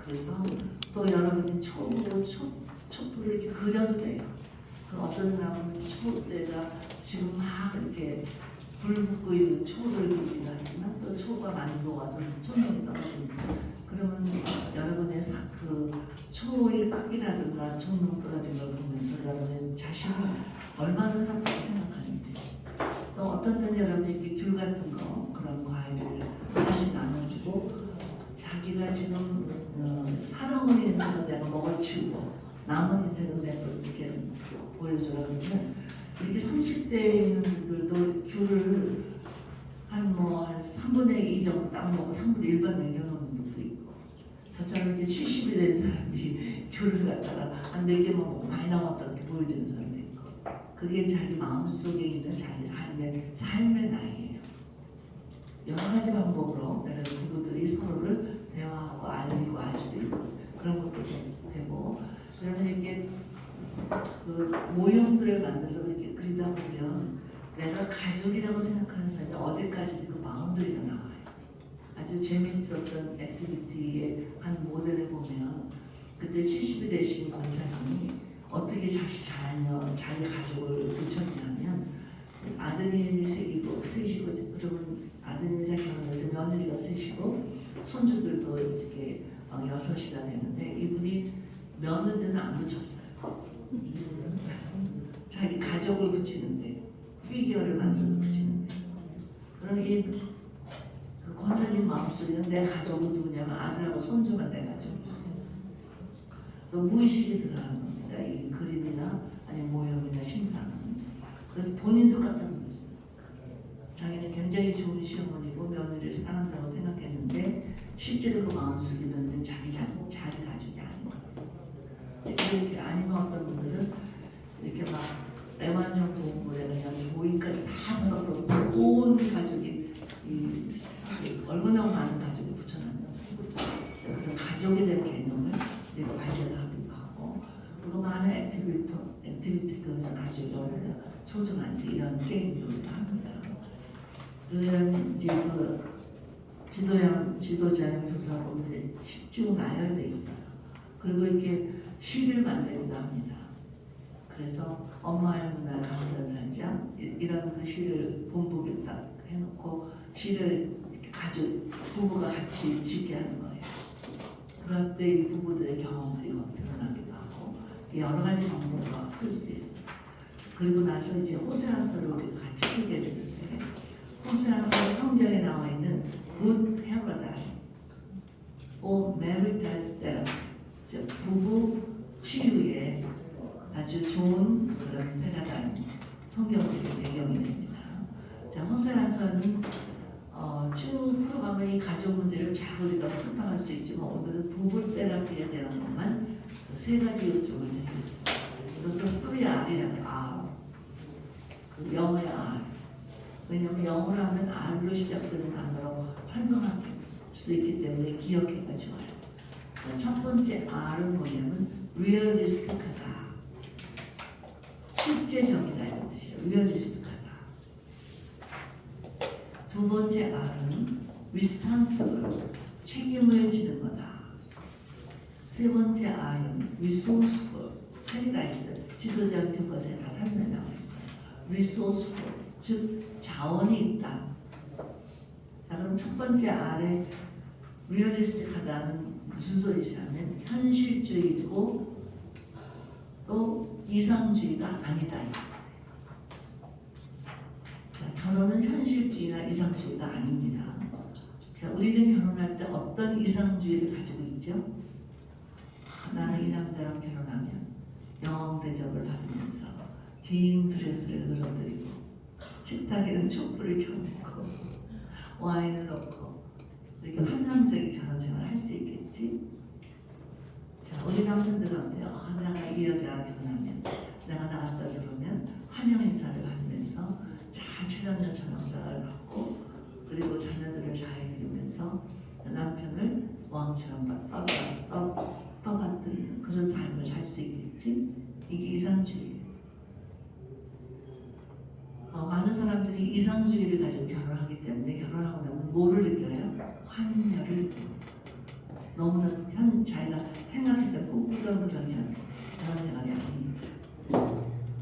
그래서 또 여러분이 촛불을 이렇게 그려도 돼요. 그럼 어떤 사람은 촛대가 지금 막 이렇게 불 붙고 있는 초를 그리기도 하지만 또 초가 많이 녹아서 초명이 떨어집니다. 그러면 여러분의 그 초의 크기라든가 종로 떨어진 걸 보면서 여러분의 자신이 얼마나 살았다고 생각하는지, 또 어떤 때는 여러분이 이렇게 귤 같은 거 그런 과일을 하나씩 나눠주고 자기가 지금 살아온 인생은 내가 먹어치우고 남은 인생은 내가 이렇게 보여줘야 하면 이렇게 30대에 있는 분들도 귤을 한 3분의 2 정도 딱 먹고 3분의 1만 남겨놓는 분도 있고, 저처럼 이렇게 70이 된 사람이 귤을 갖다가 한 4개만 먹고 많이 남았다 이렇게 보여주는 사람도 있고, 그게 자기 마음속에 있는 자기 삶의 나이예요. 여러 가지 방법으로 내가 부부들이 서로를 대화하고 알리고 알 수 있고 그런 것도 되고, 그러면 이렇게 그 모형들을 만들어서 이렇게 그리다 보면 내가 가족이라고 생각하는 사람이 어디까지도 그 바운더리가 나와요. 아주 재미있었던 액티비티의 한 모델을 보면 그때 70이 되신 권사님이 어떻게 자기 가족을 붙였냐면 아드님이 셋이고 그러면 아드님이 다 결혼해서 며느리가 셋이고 손주들도 이렇게 6이나 되는데 이분이 며느리는 안 붙였어요. 자기 가족을 붙이는데 피규어를 만들어 붙이는데, 그럼 그 권사님 마음속에는 내 가족은 누구냐면 아들하고 손주만 내 가족이에요. 또 무의식이 들어가는 겁니다. 이 그림이나 아니면 모형이나 심상은. 그래서 본인도 깜짝 놀랐어요. 자기는 굉장히 좋은 시어머니고 며느리를 사랑한다고 생각했는데 실제로 그 마음속에 며느리는 자기 가족이 아닌 거예요. 이렇게 아니면 어떤 분들은 이렇게 막 애완용 동물에 그냥 모이까지 다 들어서 온 가족이 얼마나 많은 가족이 붙여놨나. 그런 가족에 대한 개념을 내가 발견하기도 하고, 그리고 많은 액티비티 통해서 가족이 얼마나 소중한지 이런 게임도 합니다. 그런 이제 그 지도자형 교사분들이 10주 나열돼 있어요. 그리고 이렇게 시를 만들기도 합니다. 그래서 엄마의 문화 강단 살자 이런 그 시를 본보기를 딱 해놓고 시를 이렇게 부부가 같이 짓게 하는 거예요. 그럴 때 이 부부들의 경험들이 드러나기도 하고 여러 가지 방법으로 쓸 수 있어요. 그리고 나서 이제 호세아서를 우리가 같이 읽게 되는데, 호세아서 성경에 나와 있는 good paradigm, marital therapy, 부부 치유의 아주 좋은 그런 패러다임, 성경적인 배경이 됩니다. 자, 호세아서는 쭉 풀어가면 이 가족 문제를 잘 우리가 풀어갈 수 있지만 오늘은 부부 테라피에 대한 것만 3가지 요점을 드리겠습니다. 그래서 3R이라는 R, 그 영어의 R. 왜냐하면 영어로 하면 R로 시작되는 단어로 설명할 수 있기 때문에 기억해가 좋아요. 첫 번째 R은 뭐냐면 realistic하다. 실제적이다 이런 뜻이에요. realistic하다. 두 번째 R은 responsible. 책임을 지는 거다. 세 번째 R은 resourceful. 패러다이스 지도자 교과서에 다 설명이 나와 있어요. resourceful, 즉 자원이 있다. 자, 그럼 첫 번째 R의 realistic하다는 무슨 소리냐면 현실주의고 또 이상주의가 아니다. 자, 결혼은 현실주의나 이상주의가 아닙니다. 자, 우리는 결혼할 때 어떤 이상주의를 가지고 있죠? 나는 이 남자랑 결혼하면 영웅 대접을 받으면서 긴 드레스를 늘어뜨리고 식탁에는 촛불을 켜놓고 와인을 넣고 이렇게 환상적인 결혼 생활을 할 수 있겠지? 자, 우리 남편들은 어때요? 내가 이 여자랑 결혼하면 내가 나갔다 들어오면 환영 인사를 받으면서 잘 최전년 생활을 갖고 그리고 자녀들을 잘 기르면서 남편을 왕처럼 떠받드는 그런 삶을 살 수 있겠지? 이게 이상주의. 많은 사람들이 이상주의를 가지고 결혼하기 때문에 결혼하고 나면 뭐를 느껴요? 환멸을 느껴요. 너무나 그런 자기가 생각했던 꿈꾸던 그런 결혼생활이 아닙니다.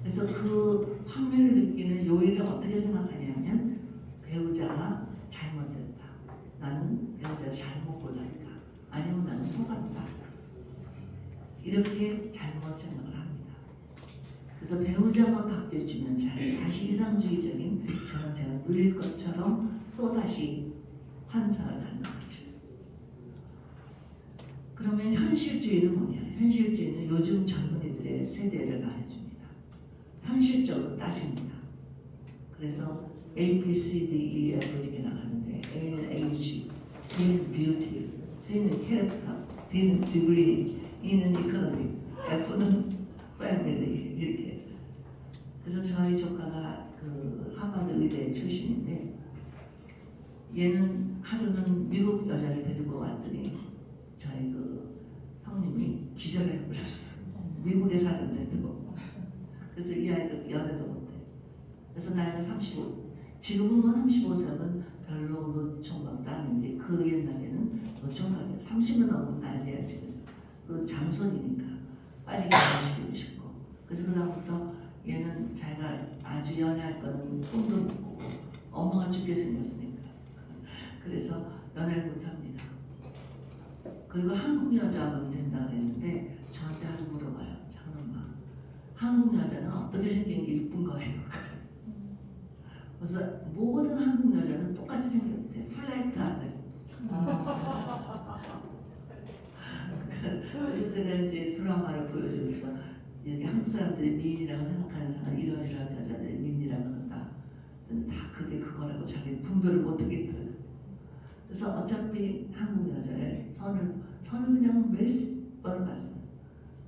그래서 그 환멸을 느끼는 요일을 어떻게 생각하냐면 배우자가 잘못됐다. 나는 배우자를 잘못 골랐다. 아니면 나는 속았다. 이렇게 잘못 생각을 합니다. 그래서 배우자만 바뀌어주면 다시 이상주의적인 결혼생활을 누릴 것처럼 또다시 환상을 갖는 거죠. 그러면 현실주의는 뭐냐? 현실주의는 요즘 젊은이들의 세대를 말해줍니다. 현실적으로 따집니다. 그래서 A, B, C, D, E, F 이렇게 나가는데 A는 age, B는 beauty, C는 character, D는 degree, E는 economic, F는 family 이렇게. 그래서 저희 조카가 그 하버드 의대 출신인데 얘는 하루는 미국 여자를 데리고 왔더니 저희 그 형님이 기절해 버렸어. 미국에 사는데도. 그래서 이 아이도 연애도 못해. 그래서 나이가 35. 지금은 뭐 35세면 별로 노총각도 아닌데 그 옛날에는 노총각이야. 30은 넘으면 난리야 집에서. 그 장손이니까 빨리 결혼시키고 싶고. 그래서 그다음부터 얘는 자기가 아주 연애할 거는 꿈도 못 꾸고 엄마가 죽게 생겼으니까. 그래서 연애를 못합니다. 그리고 한국 여자면 된다 그랬는데 저한테 하루 물어봐요. 작은 엄마, 한국 여자는 어떻게 생긴 게 이쁜 거예요? 그래서 모든 한국 여자는 똑같이 생겼대. 플라이트하네. 그래서 제가 이제 드라마를 보여주면서 여기 한국 사람들이 미인이라고 생각하는 사람 이런 여자들이 미인이라고 그런다. 근데 다 그게 그거라고 자기 분별을 못하겠더라고요. 그래서 어차피 한국 여자를 선을 그냥 몇 번을 봤어요.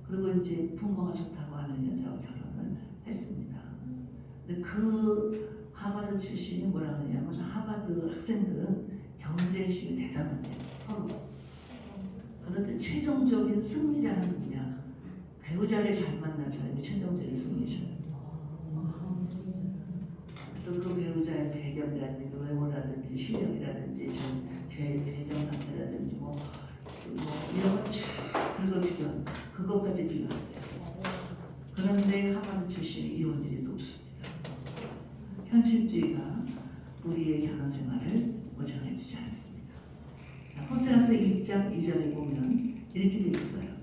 그리고 이제 부모가 좋다고 하는 여자와 결혼을 했습니다. 근데 그 하버드 출신이 뭐라 그러냐면 하버드 학생들은 경쟁심이 대단하대요. 서로. 그런데 최종적인 승리자는 누구냐? 배우자를 잘 만난 사람이 최종적인 승리자예요. 그래서 그 배우자의 배경이라든지 외모라든지 실력이라든지 재정 상태라든지 뭐 이런 걸쫙 긁어주면 그것까지 필요한데요. 그런데 하버드 출신이 이혼율이 높습니다. 현실주의가 우리의 결혼 생활을 보장해주지 않습니다. 호세아서 1장 2절에 보면 이렇게 되어 있어요.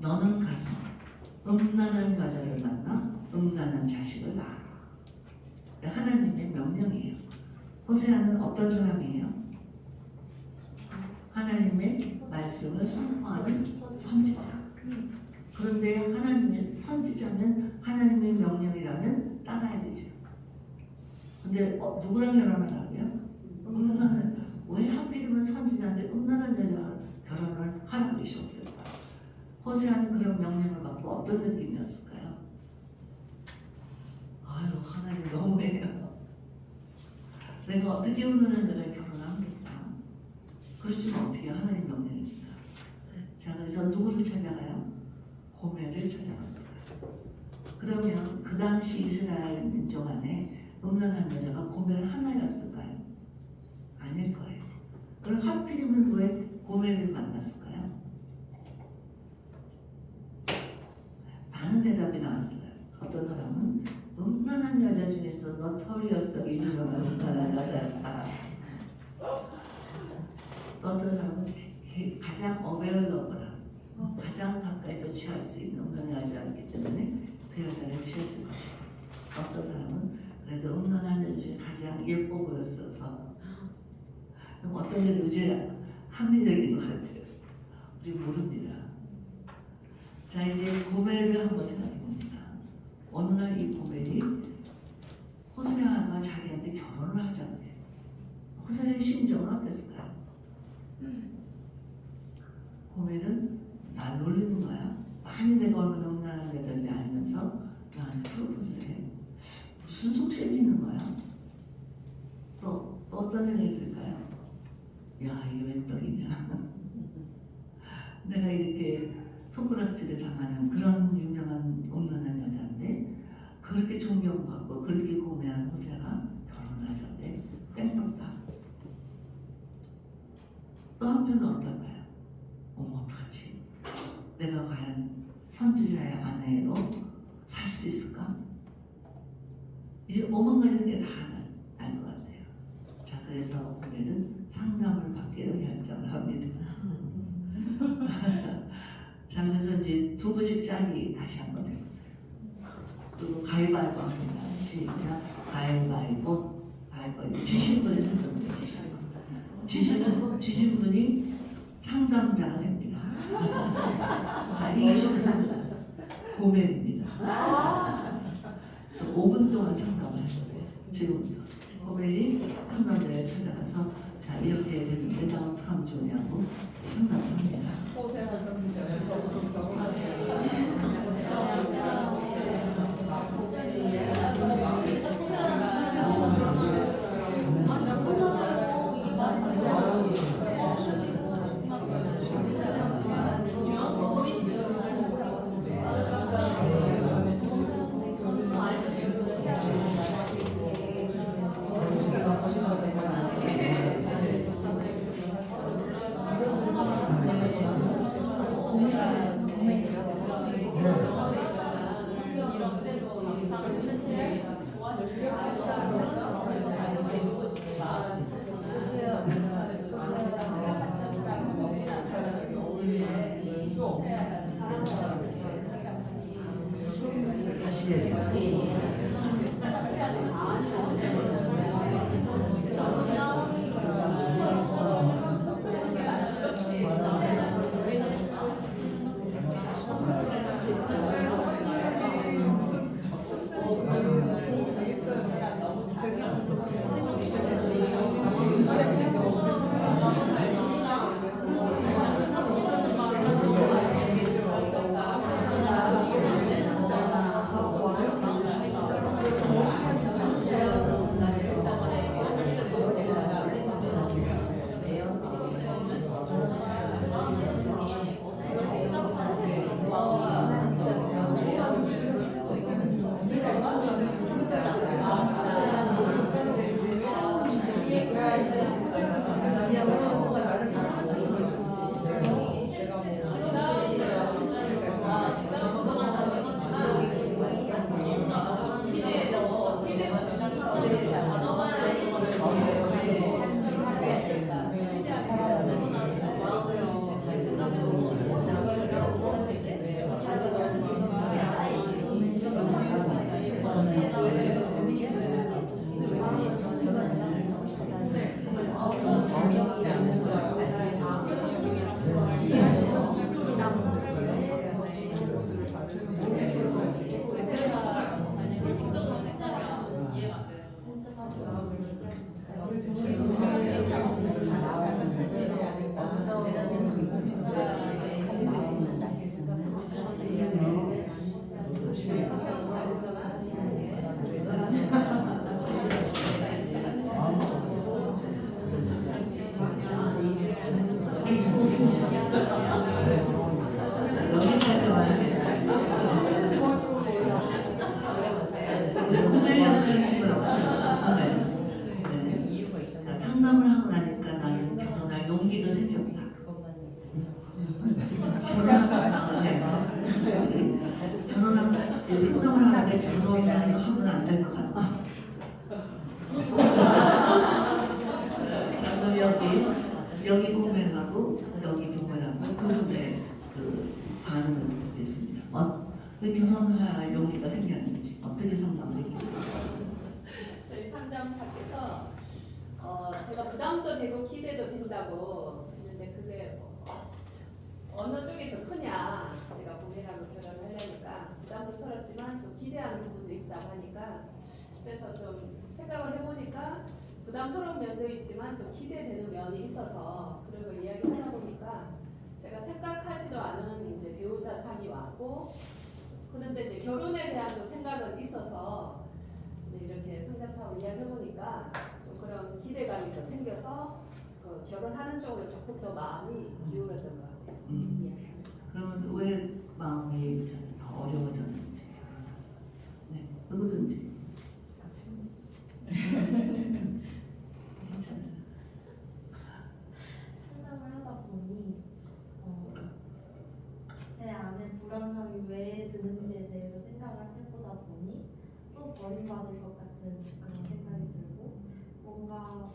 너는 가서 음란한 여자를 만나 음란한 자식을 낳아. 하나님의 명령이에요. 호세아는 어떤 사람이에요? 하나님의 말씀을 선포하는 선지자. 그런데 하나님의 선지자면 하나님의 명령이라면 따라야 되죠. 근데 누구랑 결혼하라고요? 음란한. 왜 하필이면 선지자한테 음란한 여자랑 결혼을 하라고 하셨을까? 호세아는 그런 명령을 받고 어떤 느낌이었을까요? 아유, 하나님 너무해요. 내가 어떻게 음란한 여자랑 결혼합니까? 그렇지만 어떻게 하나님 명령입니다. 자, 그래서 누구를 찾아가요? 고멜을 찾아갑니다. 그러면 그 당시 이스라엘 민족 안에 음란한 여자가 고멜 하나였을까요? 아닐 거예요. 그럼 하필이면 왜 고멜을 만났을까요? 많은 대답이 나왔어요. 어떤 사람은 음란한 여자 중에서 너터리어스하게 유명한 음란한 여자였다. 또 어떤 사람은 가장 어웨어러블한 가장 가까이서 취할 수 있는 음란한 여자였기 때문에 그 여자를 취했을 것이다. 어떤 사람은 그래도 음란한 여자 중에 가장 예뻐 보였어서. 그럼 어떤 여자가 제일 합리적인 것 같아요. 우리 모릅니다. 자, 이제 고멜을 한번 생각해 봅니다. 어느 날 이 고멜이 호세아가 자기한테 결혼을 하자고 해요. 호세아의 심정은 어땠을까요? 고멜은 날 놀리는 거야. 많이 내가 얼마나 음란한 여자인지 알면서 나한테 프로포즈를 해. 무슨 속셈이 있는 거야? 또 어떤 생각이 들까요? 야, 이게 웬 떡이냐. 내가 이렇게 손가락질을 당하는 그런 유명한 음란한 여자인데 그렇게 존경받고 그렇게 고매한 호세아가 결혼을 하자는데 땡떴다. 또 한편은 어떨까요? 어떡하지? 내가 과연 선지자의 아내로 살 수 있을까? 이제 오만 가지 생각이 다 날 것 같아요. 자, 그래서 오늘은 상담을 받기로 결정을 합니다. 자, 그래서 이제 두 분씩 짝이 다시 한번 해보세요. 그리고 가위바위보 합니다. 시작. 가위바위보. 가위바위보. 지신 분이 상담을 지신 분이 상담자가 됩니다. 자, 이기신 분은 고멜입니다. 그래서 5분 동안 상담을 해보세요. 지금부터. 고멜이 상담자에 찾아가서 자, 이렇게 됐는데 나 어떻게 하면 좋냐고 상담을 합니다. 여기까지만 하겠습니다. 고멜 역할식은 없어요. 네. 자, 상담을 하고 나니까 나는 결혼할 용기가 생겼다. 결혼하고 상담을 하는데 결혼을 하면 안 될 것 같다. 자, 그럼 여기 고멜하고 여기 교멜하고 두 분의 그 반응을 보겠습니다. 왜 결혼할 용기가 생겼는지 어떻게 상담을 했길래? 저희 상담사께서 제가 부담도 되고 기대도 된다고 했는데 그게 어느 쪽이 더 크냐, 제가 고민하고 결혼을 하려니까 부담도 스럽지만 또 기대하는 부분도 있다고 하니까, 그래서 좀 생각을 해보니까 부담스러운 면도 있지만 또 기대되는 면이 있어서 그런 걸 이야기하다 보니까 제가 생각하지도 않은 이제 배우자 상이 왔고, 그런데 이제 결혼에 대한 또 생각은 있어서 이렇게 상담사하고 이야기해보니까 좀 그런 기대감이 더 생겨서 그 결혼하는 쪽으로 조금 더 마음이 기울어진 것 같아요. 이야기하면서. 그러면 왜 마음이 더 어려워졌는지, 네, 누구든지. 상담을 하다 보니 불안감이 왜 드는지에 대해서 생각을 해보다 보니 또 버림받을 것 같은 그런 생각이 들고 뭔가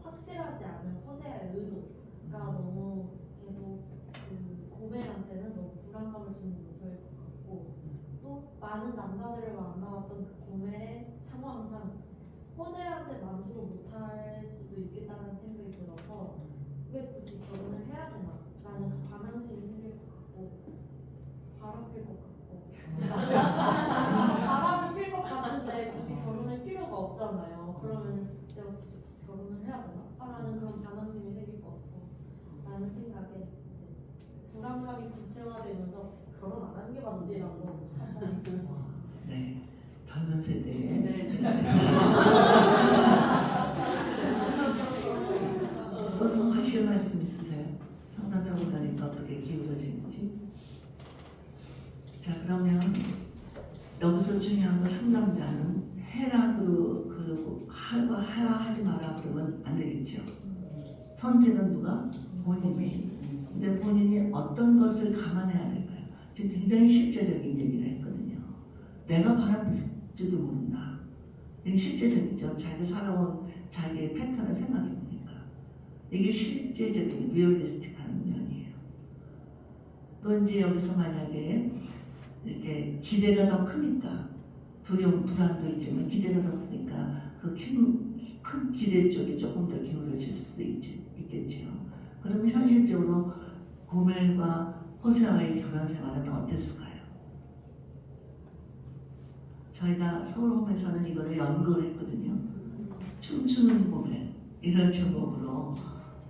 확실하지 않은 허세의 의도가 너무 계속 그 고멜한테는 너무 불안감을 주는 요소일 것 같고 또 많은 남자들을 만나왔던 그 고멜의 상황상 허세한테 만족을 못할 수도 있겠다는 생각이 들어서 왜 굳이 결혼을 해야 되나 라는 그 반항심이 생길 것 같고 바람 필 것 같고 바람을 필 것 같은데 굳이 결혼할 필요가 없잖아요. 그러면 내가 굳이 결혼을 해야 되나? 라는 그런 반항심이 생길 것 같고 라는 생각에 이제 불안감이 구체화되면서 결혼 안 하는 게 맞지라고 네, 젊은 세대에 또 하실 말씀 있으세요? 상담해 보다니까 어떻게 기울어지는지. 자, 그러면 여기서 중요한 건 상담자는 해라 그러고 하라 하지 마라 그러면 안 되겠죠. 선택은 누가? 본인이. 근데 본인이 어떤 것을 감안해야 될까요? 지금 굉장히 실제적인 얘기를 했거든요. 내가 바랄지도 모른다. 이게 실제적이죠. 자기가 살아온 자기의 패턴을 생각해 보니까 이게 실제적인 리얼리스틱한 면이에요. 또 이제 여기서 만약에 이렇게 기대가 더 크니까 두려움, 불안도 있지만 기대가 더 크니까 그 큰 기대 쪽에 조금 더 기울어질 수도 있겠지요. 그러면 현실적으로 고멜과 호세아의 결혼 생활은 어땠을까요? 저희가 서울홈에서는 이거를 연구를 했거든요. 춤추는 고멜 이런 제목으로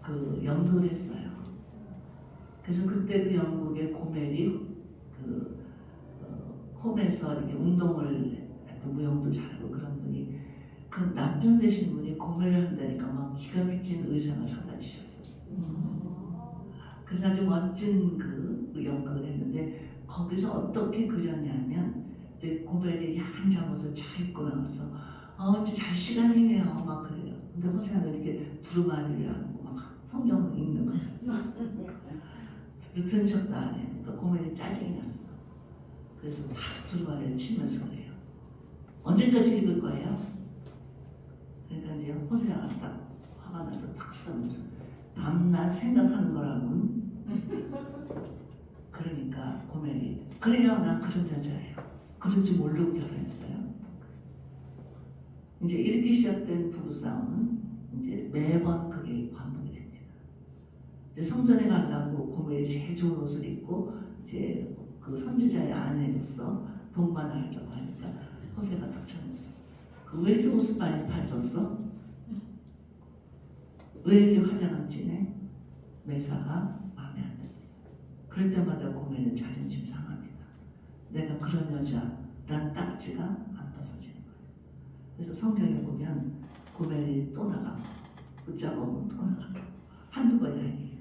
그 연구를 했어요. 그래서 그때 그 영국의 고멜이 그 홈에서 이렇게 운동을 약간 무용도 잘하고 그런 분이 그 남편 되신 분이 고멜을 한다니까 막 기가 막힌 의상을 사다 주셨어요. 그래서 아주 멋진 그 연극을 했는데 거기서 어떻게 그렸냐면 이제 고멜이 야한 잠옷을 쫙 입고 나와서 진짜 잘 시간이네요 막 그래요. 근데 호세아는 이렇게 두루마리를 하고 막 성경 읽는 거예요. 듣은 척도 안 해요. 그러니까 고멜이 짜증이 났어. 그래서 탁 두루마리를 치면서 그래요. 언제까지 읽을 거예요? 그러니까 이제 호세아가 딱 화가 나서 탁 쳐다보면서 밤낮 생각하는 거라고는 그러니까 고멜이 그래요 난 그런 여자예요. 그런 줄 모르고 결혼했어요. 이제 이렇게 시작된 부부싸움은 이제 매번 그게 반복이 됩니다. 이제 성전에 가려고 고멜이 제일 좋은 옷을 입고 이제 그 선지자의 아내로서 동반을 하려고 하니까 호세가 딱 쳐내서 왜 이렇게 옷을 많이 봐줬어? 왜 이렇게 화장을 진해? 매사가 마음에 안 듭니다. 그럴 때마다 고멜은 자존심 상합니다. 내가 그런 여자란 딱지가 안 벗어지는 거예요. 그래서 성경에 보면 고멜이 또 나가고 붙잡아오면 또 나가고 한두 번이 아니에요.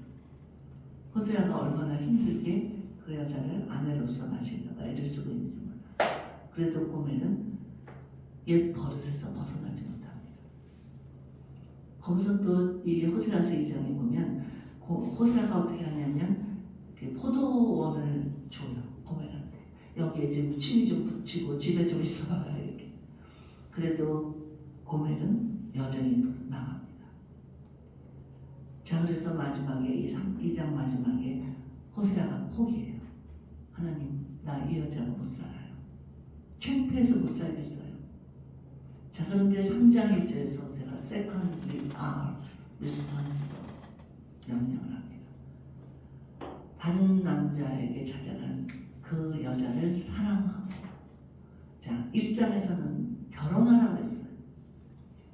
호세아가 얼마나 힘들게 그 여자를 아내로서 마시려고 애를 쓰고 있는지 몰라요. 그래도 고멜은 옛 버릇에서 벗어나지 못합니다. 거기서 또 이 호세아서 2장에 보면 호세아가 어떻게 하냐면 이렇게 포도원을 줘요. 고멜한테. 여기에 이제 무침이 좀 붙이고 집에 좀 있어봐라 이렇게. 그래도 고멜은 여전히 나갑니다. 자, 그래서 마지막에 2장 마지막에 호세아가 포기해요. 하나님, 나 이 여자가 못 살아요. 창피해서 못 살겠어요. 자, 그런데 3장 1절에서 호세아가 secondly are responsible 명령을 합니다. 다른 남자에게 찾아간 그 여자를 사랑하고, 자, 1장에서는 결혼하라고 했어요.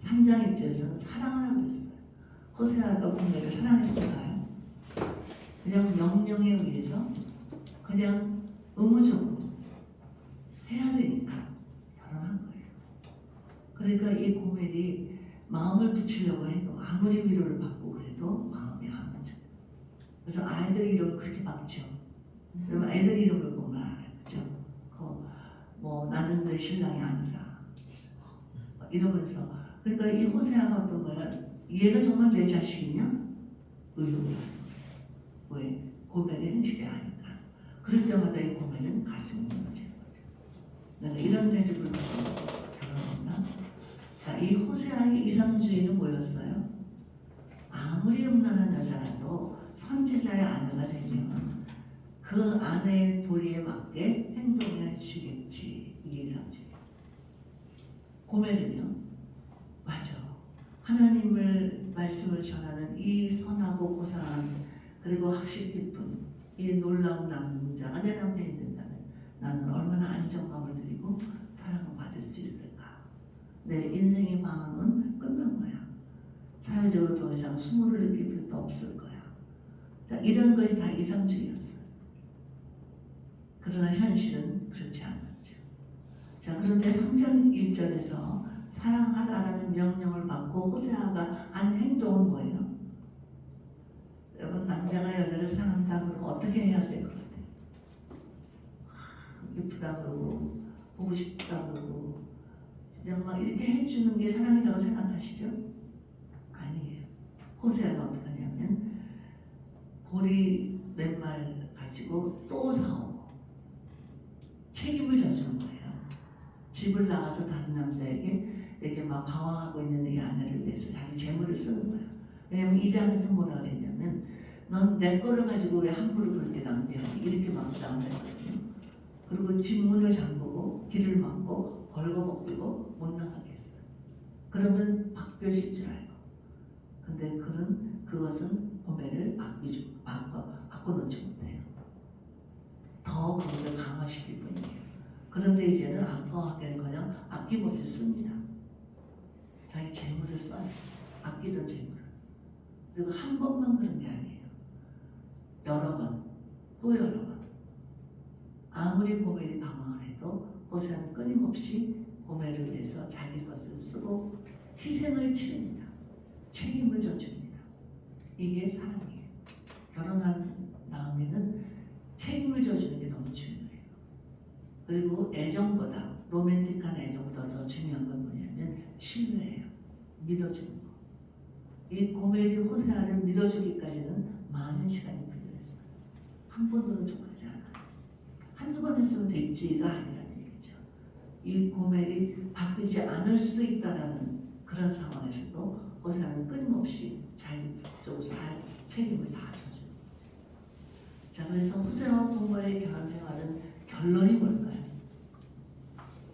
3장 1절에서는 사랑하라고 했어요. 호세아가 고멜을 사랑했을까요? 그냥 명령에 의해서 그냥 의무적으로 해야 되니까 결혼한 거예요. 그러니까 이 고멜이 마음을 붙이려고 해도 아무리 위로를 받고 그래도 마음이 안 붙여요. 그래서 아이들 이름을 그렇게 막죠. 그러면 애들 이름을 보면 알아요. 그죠? 뭐 나는 내 신랑이 아니다. 이러면서 그러니까 이 호세아가 어떤 거야? 얘가 정말 내 자식이냐? 의혹을 하는 거예요. 왜? 고멜의 행실이 아니까. 그럴 때마다 이 고멜은 가슴이 무너지는 거죠. 내가 이런 대접을 받고 결혼했나? 자, 이 호세아의 이상주의는 뭐였어요? 아무리 음란한 여자라도 선지자의 아내가 되면 그 아내의 도리에 맞게 행동해 주겠지. 이게 이상주의. 고멜은요? 맞아. 하나님을 말씀을 전하는 이 선하고 고상한 그리고 학식 깊은 이 놀라운 남자가 내 남편이 된다면 나는 얼마나 안정감을 누리고 사랑을 받을 수 있을까? 내 인생의 방황은 끝난 거야. 사회적으로 더 이상 수모를 느낄 필요도 없을 거야. 자, 이런 것이 다 이상주의였어요. 그러나 현실은 그렇지 않았죠. 자, 그런데 3장 1절에서 사랑하라라는 명령을 받고 호세아가 한 행동은 뭐예요? 여러분, 남자가 여자를 사랑한다 그러면 어떻게 해야 될 것 같아요? 예쁘다 그러고 보고 싶다 그러고 그냥 막 이렇게 해주는 게 사랑이라고 생각하시죠? 아니에요. 호세아가 어떻게 하냐면 보리 맨말 가지고 또 사오고 책임을 져주는 거예요. 집을 나가서 다른 남자에게 이렇게 막 방황하고 있는 이 아내를 위해서 자기 재물을 쓰는 거예요. 왜냐면 이 장에서 뭐라 그랬냐면 넌 내 거를 가지고 왜 함부로 그렇게 낭비하니? 이렇게 막 나온다거든요. 그리고 집 문을 잠그고 길을 막고 벌거벗기고 못 나가게 했어요. 그러면 바뀌어질 줄 알고. 근데 그는 그것은 고멜을 바꿔놓지 못해요. 더 그것을 강화시킬 뿐이에요. 그런데 이제는 아까워하기는커녕 아낌없이 씁니다. 자기 재물을 써요. 아끼던 재물을. 그리고 한 번만 그런 게 아니에요. 여러 번, 또 여러 번. 아무리 고멜이 방황을 해도 호세아는 끊임없이 고멜을 위해서 자기 것을 쓰고 희생을 치릅니다. 책임을 져줍니다. 이게 사랑이에요. 결혼한 다음에는 책임을 져주는 게 너무 중요해요. 그리고 애정보다, 로맨틱한 애정보다 더 중요한 건 뭐냐면 신뢰예요. 믿어주는 거. 이 고멜이 호세아를 믿어주기까지는 많은 시간이 필요했어요. 한 번으로 족하지 않아요. 한두 번 했으면 됐지가 아니라는 얘기죠. 이 고멜이 바뀌지 않을 수도 있다라는 그런 상황에서도 호세아는 끊임없이 자기 쪽에서 할 책임을 다 져주는 거죠. 자, 그래서 호세아와 고멜의 결혼 생활은 결론이 뭘까요?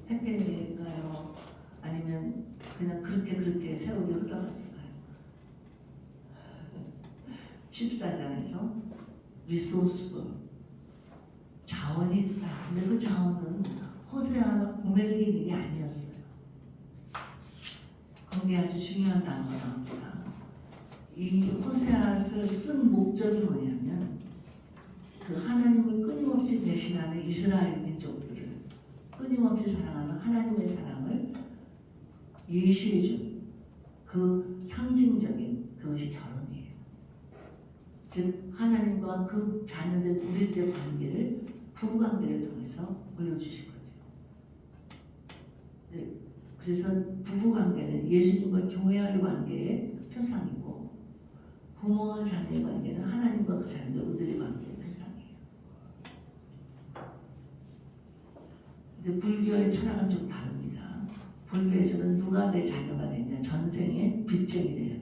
해피엔딩일까요? 아니면 그냥 그렇게 세월이 흘러갔을까요? 14장에서 resourceful, 자원이 있다. 근데 그 자원은 호세아나 고멜에게 있는 게 아니었어요. 거기에 아주 중요한 단어가 나옵니다. 이 호세아를 쓴 목적이 뭐냐면 그 하나님을 끊임없이 배신하는 이스라엘 민족들을 끊임없이 사랑하는 하나님의 사랑을 예시해준 그 상징적인 그것이 결혼이에요. 즉 하나님과 그 자녀들 우리들의 관계를 부부관계를 통해서 보여주신 거죠. 네, 그래서 부부관계는 예수님과 교회와의 관계의 표상이고 부모와 자녀의 관계는 하나님과 그 자녀들의 관계의 표상이에요. 근데 불교의 철학은 좀 다릅니다. 불교에서는 누가 내 자녀가 되냐 전생의 빚쟁이래요.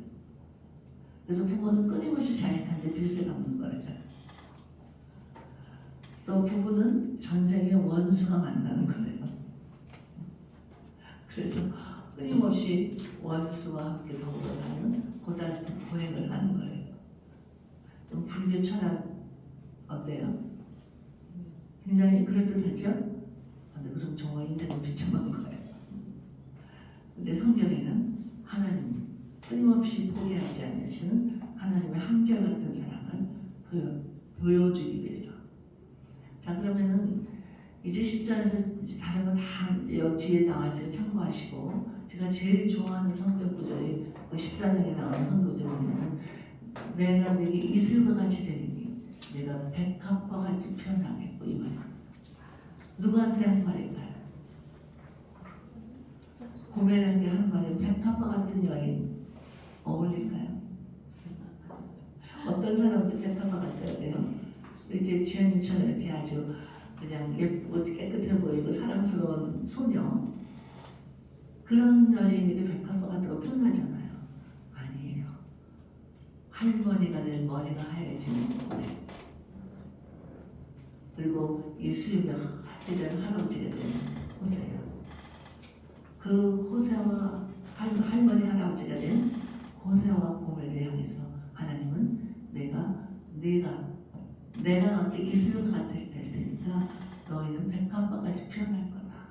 그래서 부모는 끊임없이 자식한테 빚을 갚는 거래요. 또 부부는 전생의 원수가 만나는 거래요. 그래서 끊임없이 원수와 함께 더불어가는 고달픈 보행을 하는 거래요. 그럼 불교 철학 어때요? 굉장히 그럴듯하죠? 근데 그럼 정말 인생을 비참한 거예요. 근데 성경에는 하나님 끊임없이 포기하지 않으시는 하나님의 한결같은 사랑을 보여주기 위해서. 자, 그러면은 이제 10장에서 이제 다른 거 다 뒤에 나와 있어요. 참고하시고. 제가 제일 좋아하는 성경 구절이 그 14장에 나오는 성경 구절이 뭐냐면 내가 네게 이슬과 같이 되리니 내가 백합과 같이 표현하겠고 이 말이에요. 누구한테 한 말일까요? 고멜에게 한 말이 백합과 같은 여인 어울릴까요? 어떤 사람한테 백합과 같아야 돼요? 이렇게 지안이처럼 이렇게 아주 그냥 예쁘고 깨끗해 보이고 사랑스러운 소녀 그런 여인에게 백합화 같다고 표현하잖아요. 아니에요. 할머니가 된 머리가 하얘지는 고래 그리고 이 수염이 하얗게 된 할아버지가 된 호세야. 그 호세와 할머니 할아버지가 된 호세와 고멜을 향해서 하나님은 내가 너한테 이슬과 같을 테니까 너희는 백합화같이 피어날 거다.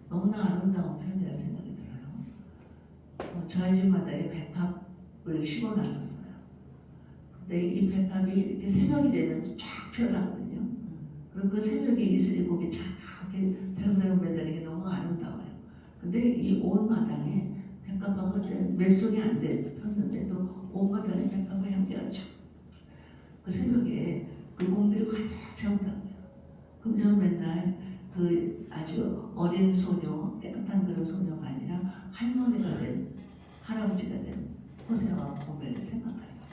너무나 아름다운 표현이라는 생각이 들어요. 저희 집 마다에 백합을 심어놨었어요. 근데 이 백합이 이렇게 새벽이 되면 쫙 피어나거든요. 그럼 그 새벽에 이슬이 거기 쫙 이렇게 대롱대롱 매달리는 게 너무 아름다워요. 근데 이 온 마당에 백합화가 몇 송이 안 폈는데도 온 마당에 백합화 향기가 쫙 그 새벽에 그 공기를 가득 채운다고요. 그럼 저는 맨날 그 아주 어린 소녀, 깨끗한 그런 소녀가 아니라 할머니가 된 할아버지가 된 호세와 고멜을 생각했어요.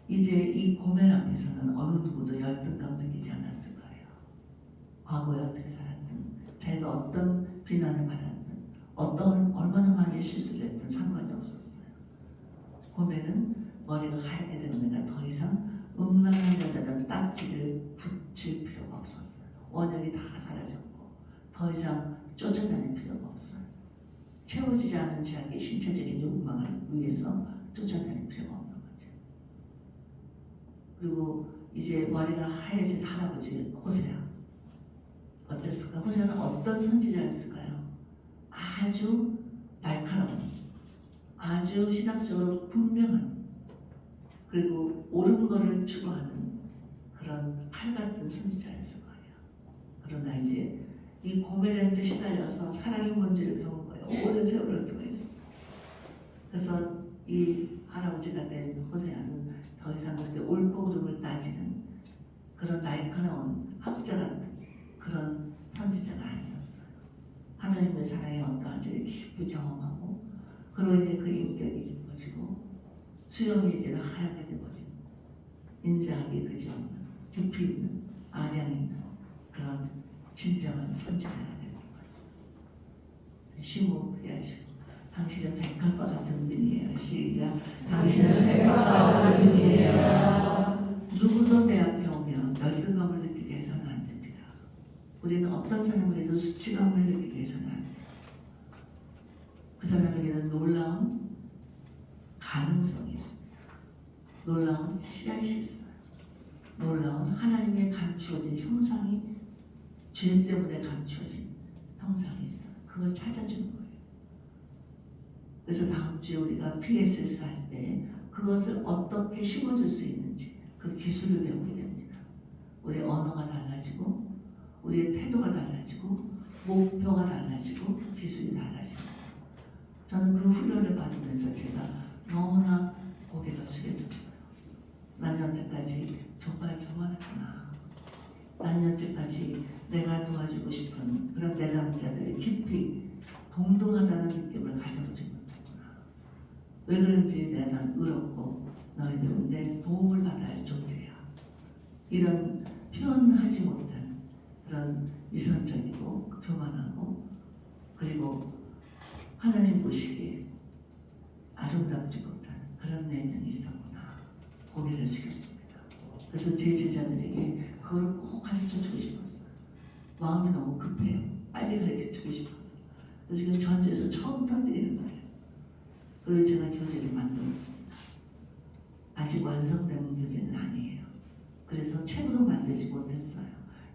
이제 이 고멜 앞에서는 어느 누구도 열등감 느끼지 않았을 거예요. 과거에 어떻게 살았든, 자기가 어떤 비난을 받았든, 얼마나 많이 실수를 했든 상관이 없었어요. 고멜은 머리가 하얗게 되니까 더 이상 음란한 여자는 딱지를 붙일 필요가 없었어요. 원형이 다 사라졌고 더 이상 쫓아다닐 필요가 없어요. 채워지지 않은 자기 신체적인 욕망을 위해서 쫓아다닐 필요가 없는 거죠. 그리고 이제 머리가 하얘진 할아버지 호세아 어땠을까? 호세아는 어떤 선지자였을까요? 아주 날카로운 아주 신학적으로 분명한 그리고 옳은 것을 추구하는 그런 칼 같은 선지자였을 거예요. 그러나 이제 이 고멜한테 시달려서 사랑이 뭔지를 배운 거예요. 오랜 세월을 통해서. 그래서 이 할아버지가 된 호세아는 더 이상 그렇게 옳고 그름을 따지는 그런 날카로운 학자 같은 그런 선지자가 아니었어요. 하나님의 사랑이 어떠한지를 깊이 경험하고 그로 인해 그 인격이 깊어지고 수염이 이제는 하얗게 돼버리고 인자하게 그지없는 깊이 있는 아량 있는 그런 진정한 선지자가 되는 거예요. 심호흡 하시고 당신은 백합과 같은 분이에요. 시작. 당신은 백합과 같은 분이에요. 누구도 내 앞에 오면 열등감을 느끼게 해서는 안 됩니다. 우리는 어떤 사람에게도 수치감을 느끼게 해서는 안 돼요. 그 사람에게는 놀라운 가능성이 있습니다. 놀라운 씨앗이 있어요. 놀라운 하나님의 감추어진 형상이 죄 때문에 감추어진 형상이 있어요. 그걸 찾아주는 거예요. 그래서 다음 주에 우리가 PSS 할 때 그것을 어떻게 심어줄 수 있는지 그 기술을 배우게 됩니다. 우리의 언어가 달라지고 우리의 태도가 달라지고 목표가 달라지고 기술이 달라지고 저는 그 훈련을 받으면서 제가 너무나 고개가 숙여졌어요. 난 여태까지 정말 교만했구나. 난 여태까지 내가 도와주고 싶은 그런 내담자들이 깊이 동등하다는 느낌을 가져보지 못했구나. 왜 그런지 내가 의롭고 너희들은 내 도움을 받아야 할 존재야. 이런 표현하지 못한 그런 위선적이고 교만하고 그리고 하나님 보시기에 아름답지 못한 그런 내면이 있었구나. 고개를 숙였습니다. 그래서 제 제자들에게 그걸 꼭 가르쳐주고 싶었어요. 마음이 너무 급해요. 빨리 가르쳐주고 싶어서. 그래서 지금 전주에서 처음 터뜨리는 거예요. 그리고 제가 교재를 만들었습니다. 아직 완성된 교재는 아니에요. 그래서 책으로 만들지 못했어요.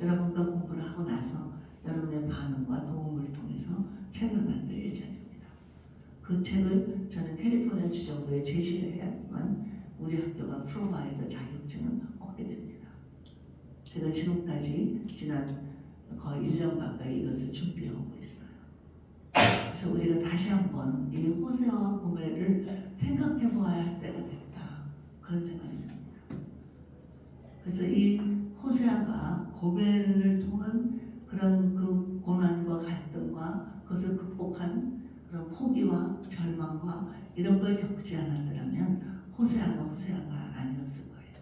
여러분과 공부를 하고 나서 여러분의 반응과 도움을 통해서 책을 만들 예정입니다. 그 책을 저는 캘리포니아 주정부에 제시를 해야만 우리 학교가 프로바이더 자격증을 얻게 됩니다. 제가 지금까지 지난 거의 1년 가까이 이것을 준비하고 있어요. 그래서 우리가 다시 한번 이 호세와 고멜을 생각해 보아야 할 때가 됐다. 그런 생각이 듭니다. 그래서 이 호세아가 고멜을 통한 그런 그 고난과 갈등과 그것을 극복한 그런 포기와 절망과 이런 걸 겪지 않았더라면 호세아가 아니었을 거예요.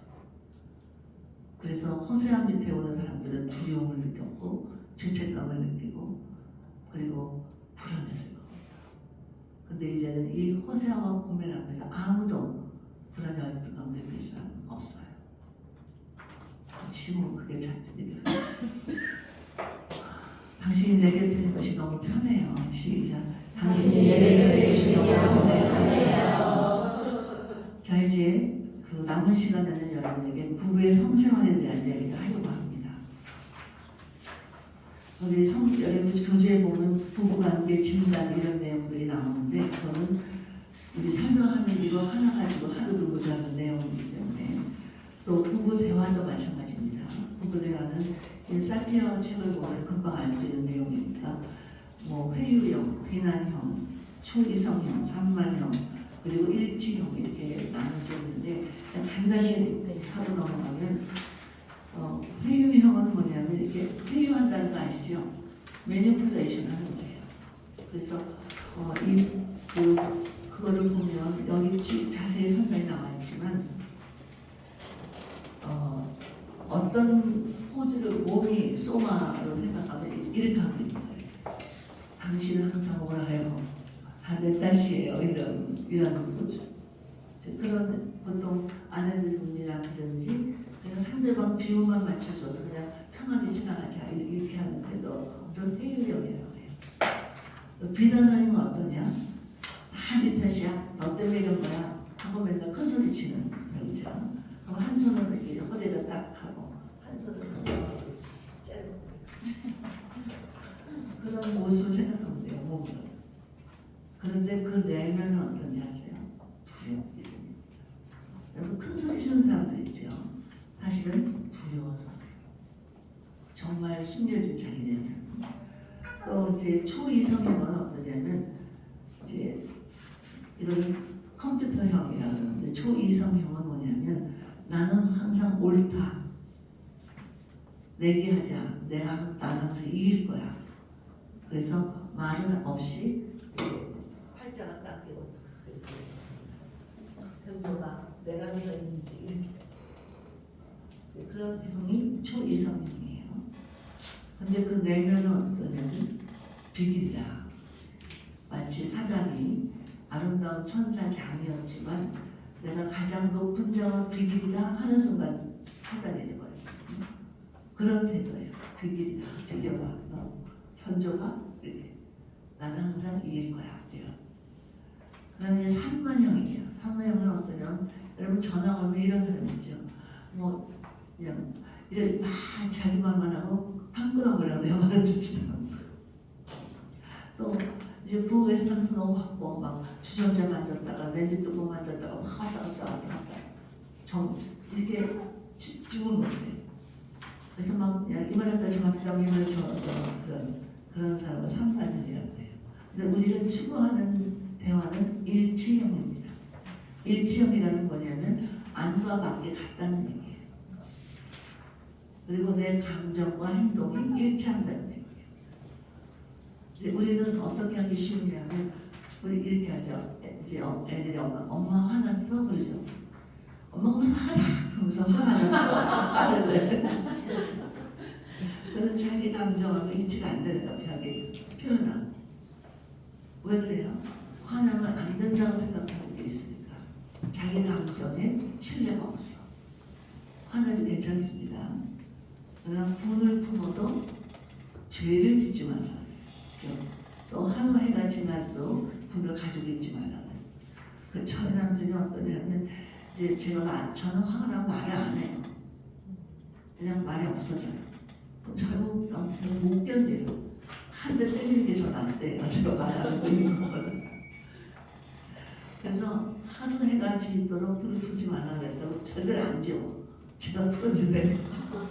그래서 호세아 밑에 오는 사람들은 두려움을 느꼈고 죄책감을 느끼고 그리고 불안했을 겁니다. 근데 이제는 이 호세아와 고멜 앞에서 아무도 불안할 감정 느낄 사람은 없어요. 지금 그게 잔뜩이에요. 당신이 내 곁에 있는 것이 너무 편해요. 시작. 당신이 내 곁에 있는 것이 너무 편해요. 자, 이제 그 남은 시간에는 여러분에게 부부의 성생활에 대한 이야기를 하려고 합니다. 우리 여러분 교재에 보면 부부관계 진단 이런 내용들이 나오는데 그거는 우리 설명하는 이거 하나 가지고 하루도 모자란 내용이기 때문에 또 부부 대화도 마찬가지입니다. 부부 대화는 이 사피어 책을 보면 금방 알 수 있는 내용이니까 뭐 회유형, 비난형, 초이성형, 산만형 그리고 일치형 이렇게 나눠져 있는데 그냥 간단히 하고 넘어가면 회유형은 뭐냐면 이렇게 회유한다는 거 아시죠? 매니플레이션 하는 거예요. 그래서 그거를 보면 여기 쭉 자세히 설명이 나와 있지만 어떤 포즈를 몸이 소마로 생각하면 이렇게 하고 있는 거예요. 당신은 항상 오라 해요. 다 내 탓이에요. 이런 포즈. 그런 보통 아내들이라든지 그냥 상대방 비율만 맞춰줘서 그냥 평안히 지나가자 이렇게 하는데도 그런 회유형이라고 해요. 비난하는 건 어떠냐? 다 네 탓이야. 너 때문에 이런 거야. 하고 맨날 큰 소리 치는 배우자. 그럼 한 손은 이렇게 허리에다 딱 하고 한 손은 째고 그런 모습을 생각하면 돼요. 몸으로. 그런데 그 내면은 어떤지 아세요? 두렵기 때문에. 여러분 큰 소리 치는 사람들 있죠. 사실은 두려워서 정말 숨겨진 자기 내면. 또 이제 초이성형은 어떠냐면 이제 이걸 컴퓨터형이라고 그러는데 초이성형은 뭐냐면 나는 항상 옳다. 내기하자. 나는 항상 이길 거야. 그래서 말은 없이 팔짱을 딱 끼고 tempo다. 내가 항상 이기지. 이렇게 그런 형이 초이성형이에요. 근데 그 내면은 어떠냐면 비밀이다. 마치 사단이 아름다운 천사 장이었지만 내가 가장 높은 자와 비밀이다 하는 순간 차단이 돼버려요. 그런 태도예요. 비밀이다. 비교봐. 너 현조가 이렇게. 나는 항상 이길 거야. 이런. 그 다음에 산만형이에요. 산만형은 어떠냐면 여러분 전화 오면 이런 사람 있죠. 뭐 그냥 이래 막 자기 말만 하고 탕 끌어버려. 내 말은 듣지도 않고. 또 이제 부엌에서 항상 너무 바빠. 막 주전자 만졌다가 냄비 뚜껑 만졌다가 막 왔다 갔다 이렇게 집중을 못해. 그래서 막 그냥 이만하다 저만하다 이만 그런 사람을 산만형이라고 해요. 근데 우리가 추구하는 대화는 일치형입니다. 일치형이라는 뭐냐면 안과 맞게 같다는 얘기예요. 그리고 내 감정과 행동이 일치한다는 얘기예요. 이제 우리는 어떻게 하기 쉬우냐면 우리 이렇게 하죠. 이제 애들이 엄마 화났어? 그러죠. 엄마가 무슨 화나? 그러면서 화를 내. 그런 자기 감정하고 일치가 안 되니까 표현하고. 왜 그래요? 화나면 안 된다고 생각하는 게 있으니까. 자기 감정에 신뢰가 없어. 화나도 괜찮습니다. 그러나 분을 품어도 죄를 짓지 말라 그랬어요. 또 하루 해가 지나도 분을 가지고 있지 말라 그랬어요. 그 저희 남편이 어떠냐면 이제 저는 화가 나면 말을 안 해요. 그냥 말이 없어져요. 저는 남편은 못 견뎌요. 한 대 때리는 게 전 안 돼요. 제가 말 안 하고 있는 거거든. 그래서 하루 해가 지도록 불을 풀지 말라 그랬다고 절대 안 지워. 제가 풀어준다는 거죠.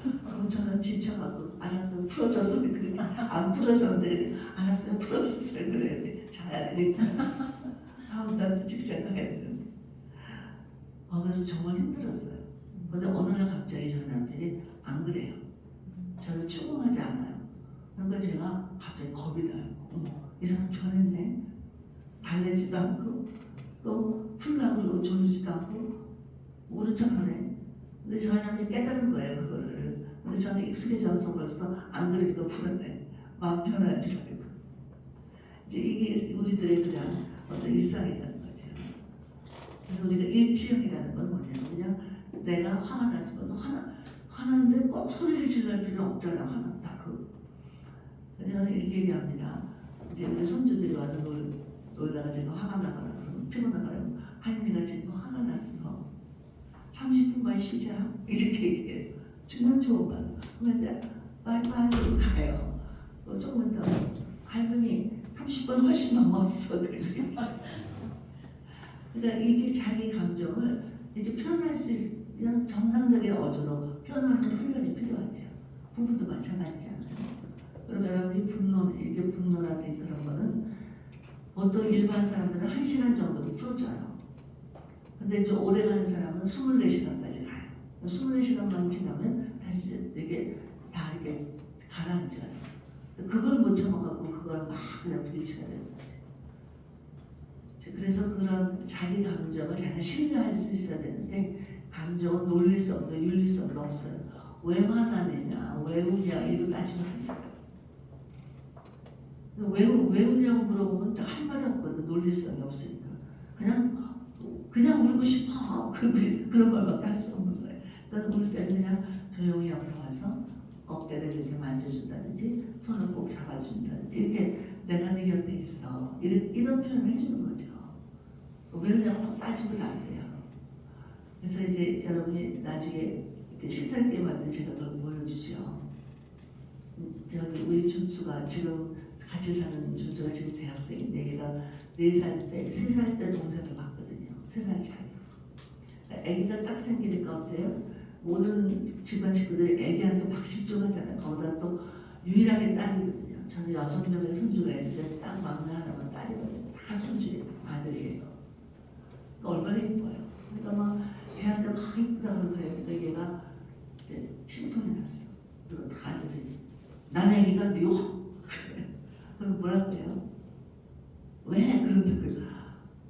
그럼 저는 지쳐갖고 알았어요. 풀어줬어요. 그렇게 안 풀어줬는데 알았어요. 풀어줬어요. 그래야 돼. 자야 되니까. 다음 달부터 직장 가야 되는데. 그래서 정말 힘들었어요. 근데 어느 날 갑자기 저희 남편이 안 그래요. 저를 추궁하지 않아요. 그러니까 제가 갑자기 겁이 나요. 이 사람 변했네. 달래지도 않고 또 풀라고 그러고 졸리지도 않고 모른 척하네. 근데 저 사람이 깨달은 거예요 그거를. 근데 저는 익숙해져서 벌써 안 그러니까 풀었네. 마음 편한 줄 알고. 이제 이게 우리들의 그냥 어떤 일상이라는 거죠. 그래서 우리가 일지형이라는 건 뭐냐면 그냥 내가 화가 났으면 화났는데 꼭 소리를 질러할 필요 없잖아. 화났다고. 그래서 저는 이렇게 얘기합니다. 이제 우리 손주들이 와서 놀다가 제가 화가 나거나 그러면 피곤하거나 할머니가 지금 화가 났어. 30분만 쉬자. 이렇게 얘기해요. 정말 좋은 말. 근데 바이바이 하고 가요. 또 조금만 더 할머니 30분 훨씬 넘었어. 그러니까 이게 자기 감정을 이렇게 표현할 수 있는 정상적인 어조로 표현하는 훈련이 필요하죠. 부부도 마찬가지잖아요. 그럼 여러분이 이렇게 분노라든지 그런 거는 보통 일반 사람들은 1시간 정도로 풀어줘요. 근데 좀 오래 가는 사람은 24시간까지 가요. 24시간만 지나면 다시 이게 다 이렇게 가라앉아요. 그걸 못 참아갖고 그걸 막 그냥 부딪혀야 되는 거죠. 그래서 그런 자기 감정을 자기가 신뢰할 수 있어야 되는데 감정은 논리성도 윤리성도 없어요. 왜 화나느냐, 왜 우냐 이거 따지면 안 돼요. 왜 우냐고 물어보면 할 말이 없거든. 논리성이 없으니까 그냥 울고 싶어. 그런 말밖에 할 수 없는 거예요. 그래서 울 때는 그냥 조용히 옆에 와서 어깨를 이렇게 만져준다든지 손을 꼭 잡아준다든지 이렇게 내가 네 곁에 있어 이런 표현을 해주는 거죠. 왜 그러냐고 따지면 안 돼요. 그래서 이제 여러분이 나중에 이렇게 실탄 게임 할 때 제가 그걸 보여주죠. 우리 준수가 지금 같이 사는 준수가 지금 대학생인데 얘가 4살 때, 3살 때 동생을 봤거든요. 3살 차이. 애기가 딱 생기니까 어때요? 모든 집안 식구들이 애기한테 막 집중하잖아요. 거기다 또 유일하게 딸이거든요. 저는 6명의 손주가 있는데 딱 막내 하나만 딸이거든요. 다 손주 아들이에요. 얼마나 이뻐요. 그러니까 막 걔한테 막 이쁘다 그러고 그러니까 얘가 이제 심통이 났어. 그리고 다 앉아서 난 애기가 미워. 그럼 뭐라고 해요? 왜? 그런다고요.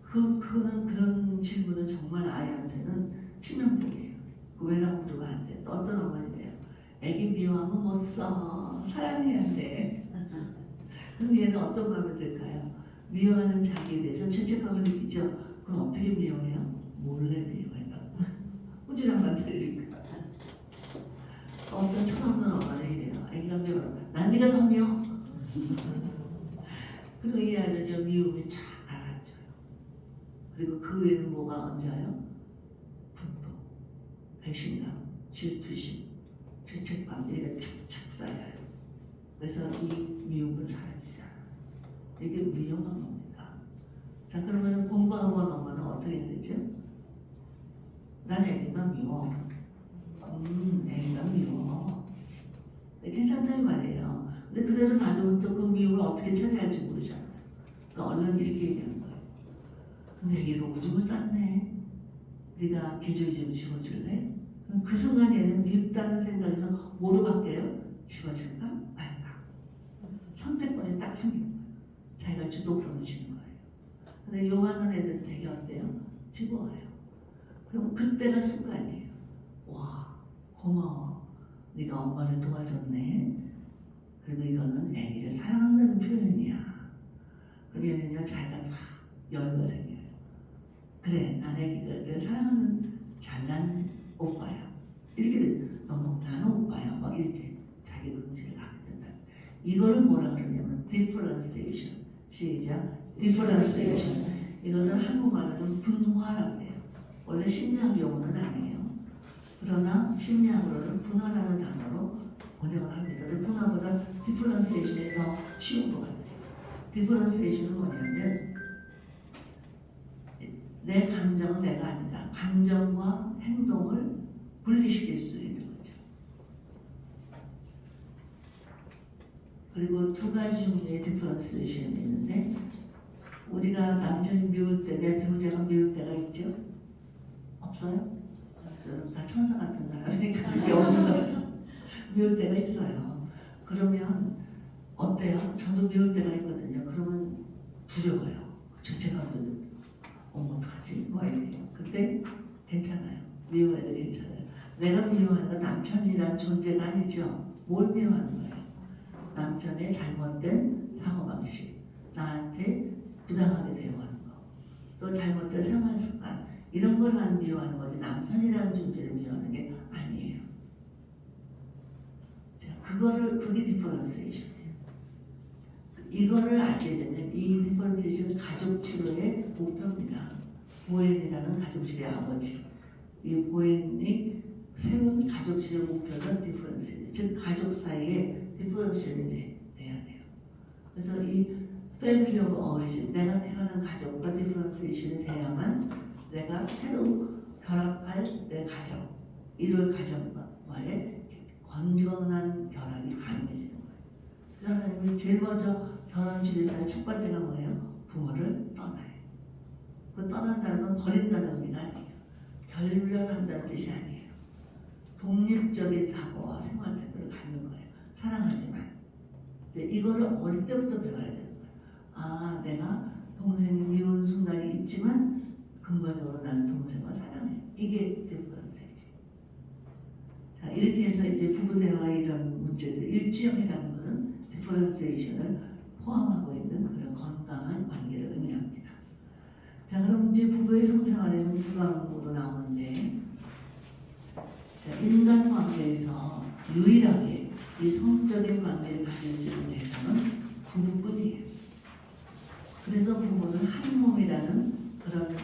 그거는 그런 질문은 정말 아이한테는 치명적이에요. 왜라고 물어보면 안 돼. 또 어떤 어머니래요. 애기 미워하면 못 써. 사랑해야 돼. 그럼 얘는 어떤 마음이 들까요? 미워하는 자기에 대해서 죄책감을 느끼죠. 그럼 어떻게 미워해요? 몰래 미워해요. 꾸지람만 들리니까. 어떤 철없는 어머니 이래요. 애기가 미워요. 난 네가 더 미워. 그리고 이 아이는요 미움이 쫙 가라앉아요. 그리고 그 외에는 뭐가 얹어요? 분노, 배신감, 질투심, 죄책감 이게 착착 쌓여요. 그래서 이 미움은 사라지지 않아요. 이게 위험한 겁니다. 자 그러면 공부하고 엄마는 어떻게 해야 되죠? 난 애기가 미워. 애기가 미워. 괜찮다 이 말이에요. 근데 그대로 놔두면 또 그 미움을 어떻게 처리할지 모르잖아요. 그러니까 얼른 이렇게 얘기하는 거예요. 근데 애기가 오줌을 쌌네. 네가 기저귀 좀 집어줄래? 그럼 그 순간 얘는 밉다는 생각에서 뭐로 바뀌어요? 집어줄까? 말까? 선택권이 딱 생기는 거예요. 자기가 주도권을 주는 거예요. 근데 요만한 애들은 되게 어때요? 집어와요. 그럼 그때가 순간이에요. 와 고마워. 네가 엄마를 도와줬네. 그리고 이거는 애기를 사랑한다는 표현이야. 그러면요 자기가 다 여유가 생겨요. 그래 난 애기를 사랑하는 잘난 오빠야. 이렇게 너무 나는 오빠야. 막 이렇게 자기 긍지를 갖게 된다. 이거를 뭐라 그러냐면 differentiation. 시작. differentiation. 이거는 한국말로는 분화라고 해요. 원래 심리학 용어는 아니에요. 그러나 심리학으로는 분화라는 단어로 번역을 합니다. 근데 분화보다 differentiation이 더 쉬운 것 같아요. differentiation은 뭐냐면 내 감정은 내가 아니다. 감정과 행동을 분리시킬 수 있는 거죠. 그리고 두 가지 종류의 differentiation이 있는데 우리가 남편이 미울 때, 내 배우자가 미울 때가 있죠? 없어요? 저는 다 천사 같은 사람이니까 그게 없는 것 같아요. 미울 때가 있어요. 그러면 어때요? 저도 미울 때가 있거든요. 그러면 두려워요. 죄책감도 느끼고 어머 어떡하지? 뭐 괜찮아요. 미워해도 괜찮아요. 내가 미워하는 건 남편이란 존재가 아니죠. 뭘 미워하는 거예요? 남편의 잘못된 사고방식, 나한테 부당하게 대우하는 거, 또 잘못된 생활 습관, 이런 걸 난 미워하는 거지 남편이라는 존재를 미워하는 게 아니에요. 자, 그게 디퍼런시에이션이에요. 이거를 알게 되면 이 디퍼런시에이션은 가족 치료의 목표입니다. 보엔이라는 가족 치료의 아버지, 이 보엔이 세운 가족 치료 목표는 디퍼런시에이션, 즉 가족 사이에 디퍼런시에이션이 돼야 돼요. 그래서 이 패밀리 오브 어리진, 내가 태어난 가족과 디퍼런시에이션이 돼야만 내가 새로 결합할 내 가정, 이룰 가정과의 건전한 결합이 가능해지는 거예요. 그래서 하나님이 제일 먼저 결혼 주례사의 첫 번째가 뭐예요? 부모를 떠나요. 그 떠난다는 건 버린다는 의미가 아니에요. 결별한다는 뜻이 아니에요. 독립적인 사고와 생활 태도를 갖는 거예요. 사랑하지만 이제 이거를 어릴 때부터 배워야 되는 거예요. 아, 내가 동생이 미운 순간이 있지만 근본적으로 나는 동생을 사랑해. 이게 디퍼런스예요. 자, 이렇게 해서 이제 부부 대화의 이런 문제들, 일지형이라는 것은 디퍼런시에이션을 포함하고 있는 그런 건강한 관계를 의미합니다. 자, 그럼 이제 부부의 성생활에는 부강으로 나오는데, 자, 인간 관계에서 유일하게 이 성적인 관계를 가질 수 있는 대상은 부부뿐이에요. 그래서 부부는 한 몸이라는 그런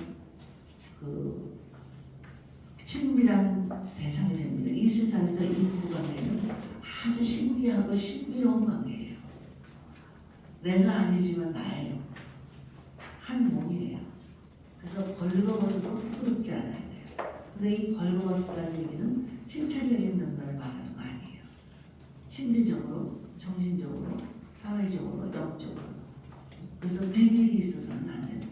그 친밀한 대상이 됩니다. 이 세상에서 이 부부 관계는 아주 신기하고 신비로운 관계예요. 내가 아니지만 나예요. 한 몸이에요. 그래서 벌거벗어도 부끄럽지 않아야 돼요. 근데 이 벌거벗었다는 얘기는 신체적인 면만을 말하는 거 아니에요. 심리적으로, 정신적으로, 사회적으로, 영적으로. 그래서 비밀이 있어서는 안 되는 거예요.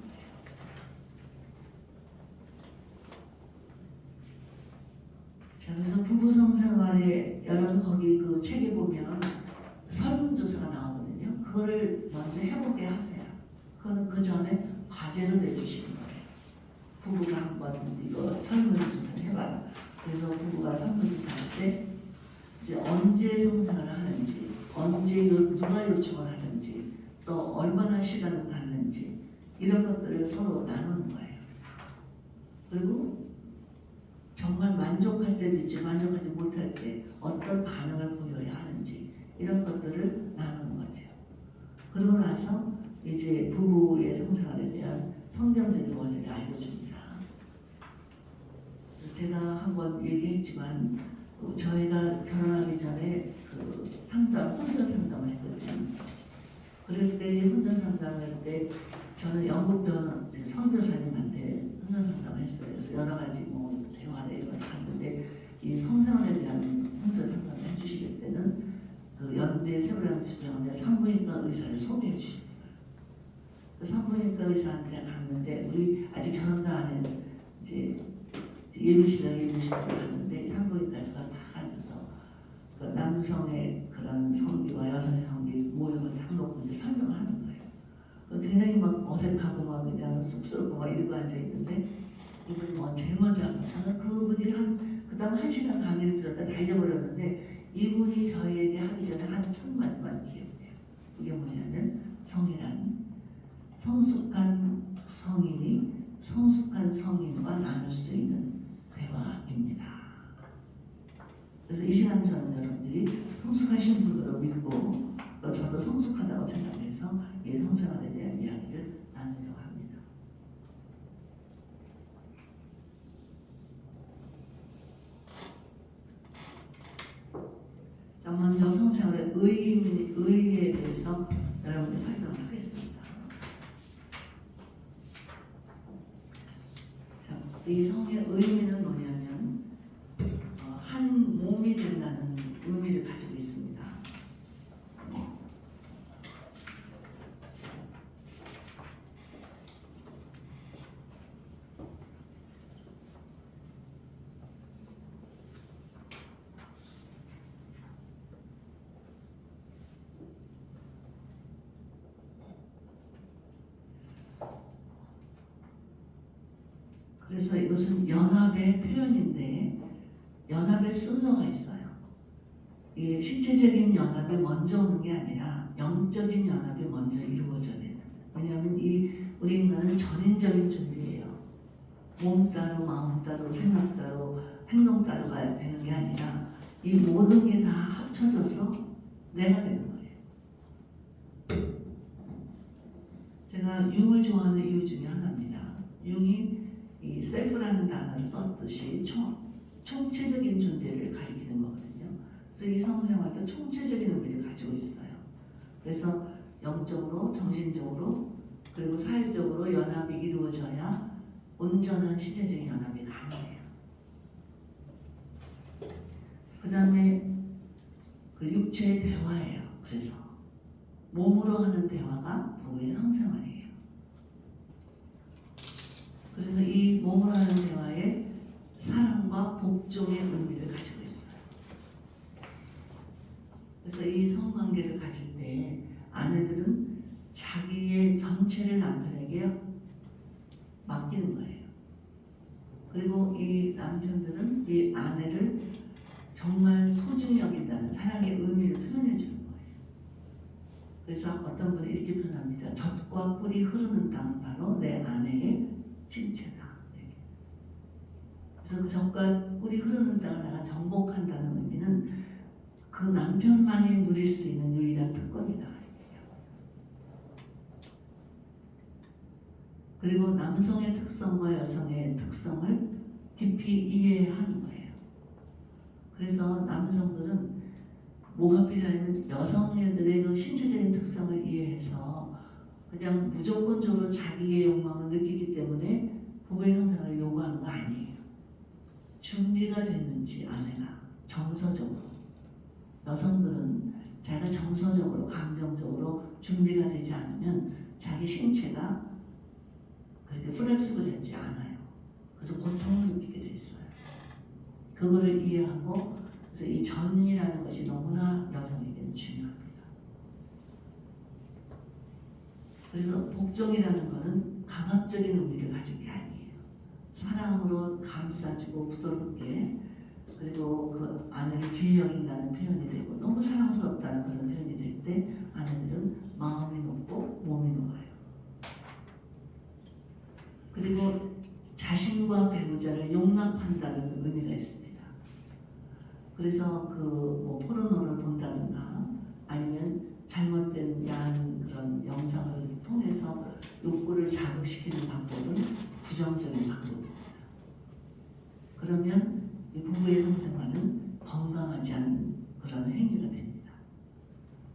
자, 그래서 부부 성생활에 여러분 거기 그 책에 보면 설문조사가 나오거든요. 그거를 먼저 해보게 하세요. 그거는 그 전에 과제로 내주시는 거예요. 부부가 한번 이거 설문조사를 해봐라. 그래서 부부가 설문조사할 때 이제 언제 성생활을 하는지, 언제 누가 요청을 하는지, 또 얼마나 시간을 갖는지 이런 것들을 서로 나누는 거예요. 그리고 정말 만족할 때도 있지 만족하지 못할 때 어떤 반응을 보여야 하는지 이런 것들을 나누는 거죠. 그러고 나서 이제 부부의 성생활에 대한 성경적인 원리를 알려줍니다. 제가 한번 얘기했지만 저희가 결혼하기 전에 그 상담, 혼전 상담을 했거든요. 그럴 때 혼전 상담할 때 저는 영국 변호 선교사님한테 혼전 상담을 했어요. 그래서 여러 가지 뭐 대화를 이런 걸 갔는데 이 성생활에 대한 혼전 상담을 해주실 때는 그 연대 세브란스병원의 산부인과 의사를 소개해 주셨어요. 그 산부인과 의사한테 갔는데 우리 아직 결혼도 안 했는데 이제 예비신랑 갔는데 산부인과 의사가 다 앉아서 그 남성의 그런 성기와 여성의 성기 모형을 딱 놓고 이제 설명을 하는 거예요. 굉장히 막 어색하고 막 그냥 쑥스럽고 막 이러고 앉아 있는데 이분이 뭐 제일 먼저 하고 저는 그분이 그다음 1시간 강의를 들었다 다 잊어버렸는데 이분이 저희에게 하기 전에 한 첫 마디만 기억해요. 그게 뭐냐면 성이란 성숙한 성인이 성숙한 성인과 나눌 수 있는 대화입니다. 그래서 이 시간 저는 여러분들이 성숙하신 분으로 믿고 또 저도 성숙하다고 생각해서 이 성생활에 대한 이야기를 나누려고 합니다. 자, 먼저 성생활의 의의에 대해서 여러분께 설명을 하겠습니다. 자, 이 성의 의미는 뭐냐면 한 몸이 된다는 의미를 가지고 있습니다. 그래서 이것은 연합의 표현인데 연합의 순서가 있어요. 이 신체적인 연합이 먼저 오는 게 아니라 영적인 연합이 먼저 이루어져야 돼요. 왜냐하면 우리 인간은 전인적인 존재예요. 몸 따로 마음 따로 생각 따로 행동 따로가 되는 게 아니라 이 모든 게 다 합쳐져서 내가 되는 거예요. 제가 융을 좋아하는 이유 중에 하나입니다. 융이 이 셀프라는 단어를 썼듯이 총체적인 존재를 가리키는 거거든요. 그래서 이 성생활도 총체적인 의미를 가지고 있어요. 그래서 영적으로, 정신적으로, 그리고 사회적으로 연합이 이루어져야 온전한 신체적인 연합이 가능해요. 그 다음에 그 육체의 대화예요. 그래서 몸으로 하는 대화가 부부의 성생활이에요. 그래서 이 몸으로 하는 대화에 사랑과 복종의 의미를 가지고 있어요. 그래서 이 성관계를 가질 때 아내들은 자기의 전체를 남편에게 맡기는 거예요. 그리고 이 남편들은 이 아내를 정말 소중히 여긴다는 사랑의 의미를 표현해 주는 거예요. 그래서 어떤 분이 이렇게 표현합니다. 젖과 꿀이 흐르는 땅은 바로 내 아내의 신체다. 그래서 그 젖과 꿀이 흐르는 땅을 내가 정복한다는 의미는 그 남편만이 누릴 수 있는 유일한 특권이다. 그리고 남성의 특성과 여성의 특성을 깊이 이해하는 거예요. 그래서 남성들은 뭐가 필요하냐면 여성애들의 그 신체적인 특성을 이해해서 그냥 무조건적으로 자기의 욕망을 느끼기 때문에 부부의 형상을 요구하는 거 아니에요. 준비가 됐는지 아내가 정서적으로, 여성들은 자기가 정서적으로 감정적으로 준비가 되지 않으면 자기 신체가 그렇게 플렉스블하지 않아요. 그래서 고통을 느끼게 돼 있어요. 그거를 이해하고 그래서 이 전이라는 것이 너무나 여성에게는 중요합니다. 그래서 복종이라는 것은 강압적인 의미를 가진 게 아니에요. 사랑으로 감싸주고 부드럽게, 그리고 그 아내를 귀히 여긴다는 표현이 되고 너무 사랑스럽다는 그런 표현이 될 때 아내들은 마음이 높고 몸이 높아요. 그리고 자신과 배우자를 용납한다는 의미가 있습니다. 그래서 뭐 포르노를 본다든가 아니면 잘못된 야한 그런 영상을 통해서 욕구를 자극시키는 방법은 부정적인 방법입니다. 그러면 이 부부의 성생활은 건강하지 않은 그런 행위가 됩니다.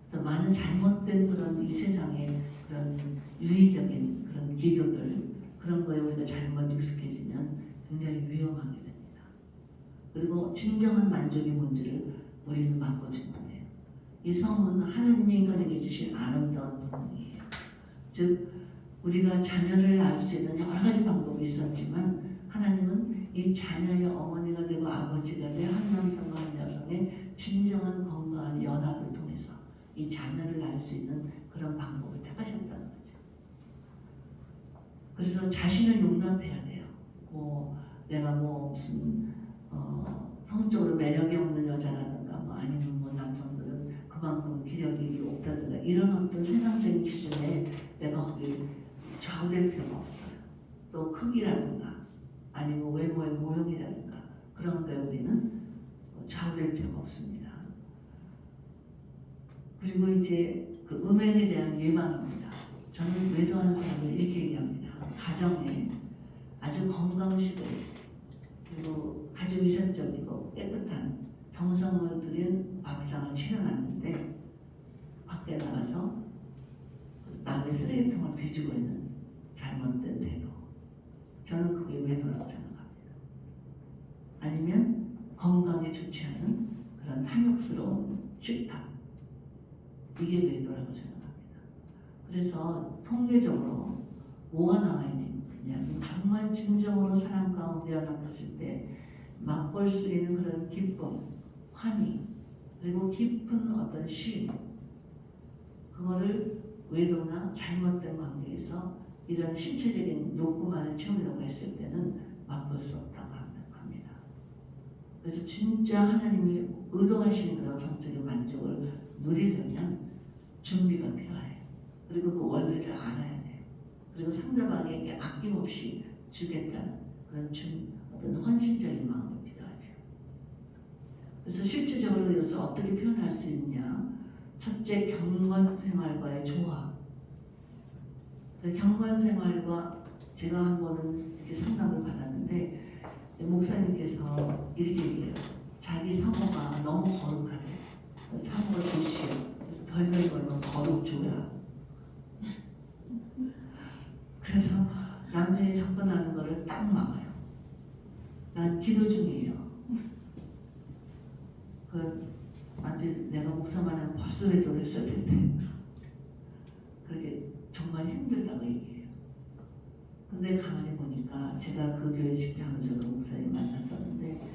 그래서 많은 잘못된 그런 이 세상의 그런 유의적인 그런 기교들, 그런 거에 우리가 잘못 익숙해지면 굉장히 위험하게 됩니다. 그리고 진정한 만족의 문제를 우리는 바꿔주면 돼요. 이 성은 하나님이 인간에게 주신 아름다운 본능이에요. 즉 우리가 자녀를 낳을 수 있는 여러 가지 방법이 있었지만 하나님은 이 자녀의 어머니가 되고 아버지가 된 한 남성과 한 여성의 진정한 건강한 연합을 통해서 이 자녀를 낳을 수 있는 그런 방법을 택하셨다는 거죠. 그래서 자신을 용납해야 돼요. 내가 무슨 성적으로 매력이 없는 여자라든가 아니면 남성들은 그만큼 기력이 없다든가 이런 어떤 세상적인 기준에 내가 거기 좌우될 필요가 없어요. 또 크기라든가 아니면 외모의 모형이라든가 그런 거에 우리는 좌우될 필요가 없습니다. 그리고 이제 그 음행에 대한 예방입니다. 저는 외도하는 사람을 이렇게 얘기합니다. 가정에 아주 건강식으로 그리고 아주 위생적이고 깨끗한 정성을 들인 밥상을 차려놨는데 밖에 나가서 남의 쓰레기통을 뒤지고 있는 잘못된 태도, 저는 그게 외도라고 생각합니다. 아니면 건강에 좋지 않은 그런 탐욕스러운 식탐, 이게 외도라고 생각합니다. 그래서 통계적으로 뭐가 나와 있냐면 정말 진정으로 사랑 가운데 연합했을 때 맛볼 수 있는 그런 기쁨, 환희, 그리고 깊은 어떤 쉼, 그거를 외도나 잘못된 관계에서 이런 신체적인 욕구만을 채우려고 했을 때는 맛볼 수 없다고 합니다. 그래서 진짜 하나님이 의도하시는 그런 성적인 만족을 누리려면 준비가 필요해요. 그리고 그 원리를 알아야 돼요. 그리고 상대방에게 아낌없이 주겠다는 그런 어떤 헌신적인 마음이 필요하죠. 그래서 실제적으로 이것을 어떻게 표현할 수 있냐? 첫째, 경건 생활과의 조화. 그 경건 생활과 제가 한 번은 이렇게 상담을 받았는데 목사님께서 이렇게 얘기해요. 자기 사모가 너무 거룩하대. 사모가 조시요. 그래서 별명이 뭐냐면 거룩조야. 그래서 남편이 접근하는 거를 딱 막아요. 난 기도 중이에요. 그 남편 내가 목사만 하면 벌써 기도를 했을 텐데 그게 정말 힘들다고 얘기해요. 근데 가만히 보니까 제가 그 교회 집회하면서 그 목사님 만났었는데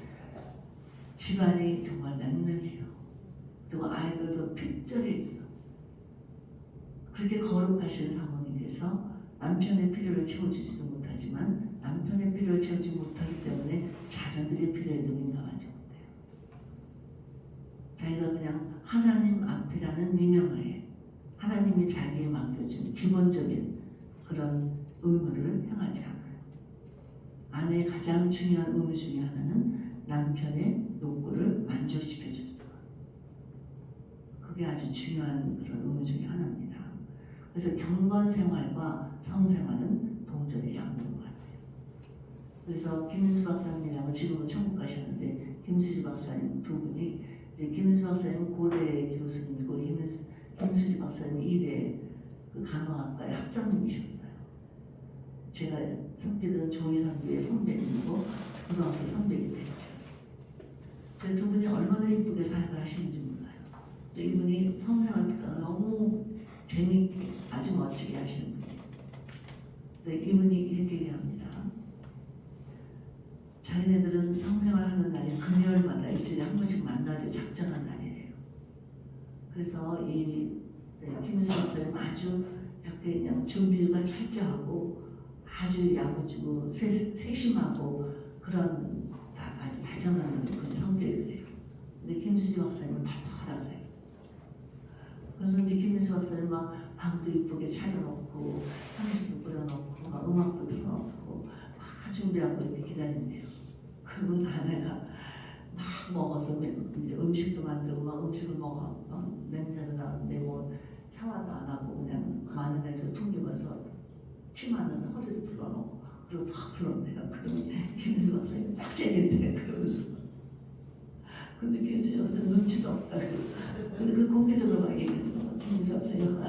집안이 정말 냉랭해요. 그리고 아이들도 핏절해 있어. 그렇게 거룩하신 사모님께서 남편의 필요를 채워주지도 못하지만 남편의 필요를 채우지 못하기 때문에 자녀들의 필요에도 민감하지 못해요. 자기가 그냥 하나님 앞이라는 미명하에 하나님이 자기에 맡겨준 기본적인 그런 의무를 행하지 않아요. 아내의 가장 중요한 의무 중에 하나는 남편의 욕구를 만족시켜주는 것. 그게 아주 중요한 그런 의무 중에 하나입니다. 그래서 경건 생활과 성생활은 동절의 양분 같아요. 그래서 김인수 박사님이라고 지금은 천국 가셨는데 김수지 박사님 두 분이 이제 김인수 박사님은 고대 교수님이고 김수지 박사님이 이대 그 간호학과의 학장님이셨어요. 제가 섬기던 조희선교의 선배님이고 고등학교 선배님이 됐죠. 그 두 분이 얼마나 이쁘게 사역을 하시는지 몰라요. 이분이 성생활 특강을 너무 재미있게 아주 멋지게 하시는 분이에요. 근데 이분이 이렇게 얘기합니다. 자기네들은 성생활 하는 날이 금요일마다 일주일에 한 번씩 만나려 작정한 날이래요. 그래서 김인수 박사님 아주 이렇게 그냥 준비가 철저하고 아주 야무지고 세심하고 그런 아주 다정한 그런 성격이래요. 근데 김수지 박사님은 털털하세요. 그래서 이제 김민수 박사님 막 방도 이쁘게 차려놓고 향수도 뿌려놓고 막 음악도 틀어놓고 막 준비하고 이렇게 기다린대요. 그러면 아내가 막 먹어서 이제 음식도 만들고 막 음식을 먹어 막 냄새도 나는데 뭐 샤워도 안 하고 그냥 마늘 냄새 풍기면서 치마는 허리도 불러놓고 그리고 탁 들어온대요. 그러면 김민수 박사님 딱 재린대요. 그러면서 근데 김민수 박사님 눈치도 없다. 근데 그 공개적으로 막 얘기하는 거. 김민수 박사님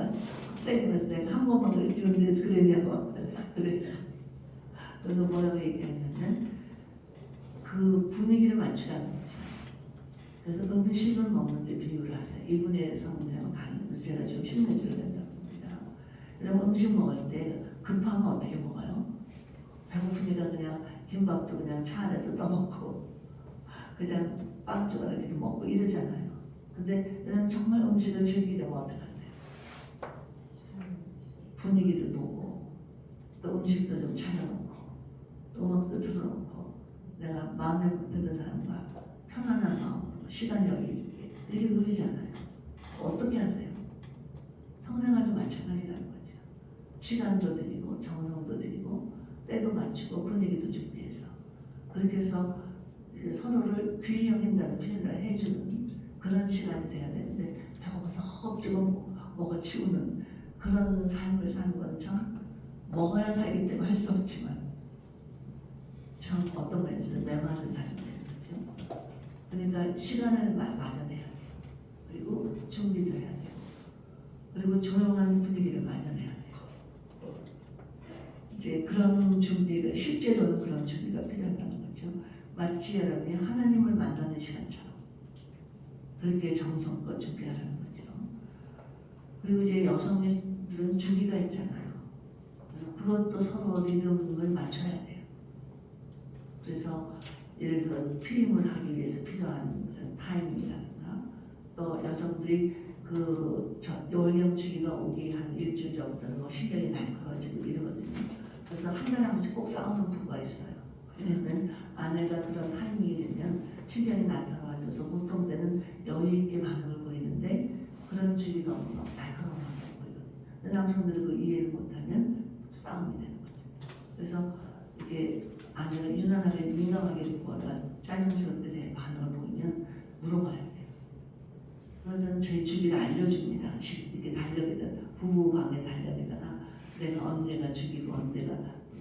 때리면서 내가 한 번만 그랬지 근데 그랬냐고 그래. 그래서 뭐라고 얘기하냐면 그 분위기를 맞추라는 거죠. 그래서 음식을 먹는데 비유를 하세요. 이분의 성장을 가는 것을 제가 좀 흉내줘야 된다고 봅니다. 여러분 음식 먹을 때 급하면 어떻게 먹어요? 배고프니까 그냥 김밥도 그냥 차 안에서 떠먹고 그냥 빵 조각 이렇게 먹고 이러잖아요. 근데 여러분 정말 음식을 즐기려면 어떻게 하세요? 분위기도 보고 또 음식도 좀 차려놓고 또 음악도 틀어놓고 내가 마음에 드는 사람과 편안한 마음으로 시간 여유 이렇게 누리잖아요. 어떻게 하세요? 성생활도 마찬가지라는 거죠. 시간도 드리고 정성도 드리고 때도 맞추고 분위기도 준비해서 그렇게 해서 서로를 귀히 여긴다는 표현을 해주는 그런 시간이 돼야 되는데 배고파서 허겁지겁 먹어 치우는 그런 삶을 사는 거는 참 먹어야 살기 때문에 할 수 없지만 참 어떤 면에서는 메마른 삶이에요. 그렇죠? 그러니까 시간을 마련해야 돼요. 그리고 준비도 해야 돼요. 그리고 조용한 분위기를 마련해야 돼요. 이제 그런 준비가 실제로는 그런 준비가 필요하다는 거죠. 마치 여러분이 하나님을 만나는 시간처럼 그렇게 정성껏 준비하라는 거죠. 그리고 이제 여성들은 주기가 있잖아요. 그래서 그것도 서로 리듬을 맞춰야 돼요. 그래서 예를 들어 피임을 하기 위해서 필요한 그런 타이밍이라든가 또 여성들이 그 월경 주기가 오기 한 일주일 전부터는 뭐 신경이 날카로워지고 이러거든요. 그래서 한 달에 한 번씩 꼭 싸우는 부부가 있어요. 왜냐면 아내가 그런 타이밍이 되면 신경이 날카로워져서 보통 때는 여유 있게 반응을 보이는데 그런 주기가 너무 날카로운 반응을 보이거든요. 근데 남성들은 그걸 이해를 못하면 싸움이 되는 거죠. 그래서 이게 아내가 유난하게 민감하게 느끼거나 짜증스럽게 반응을 보이면 물어봐야 돼요. 그래서 저는 제 주기를 알려줍니다. 이렇게 달력에다 부부 방의 달력에다가 내가 언제가 주기고 언제가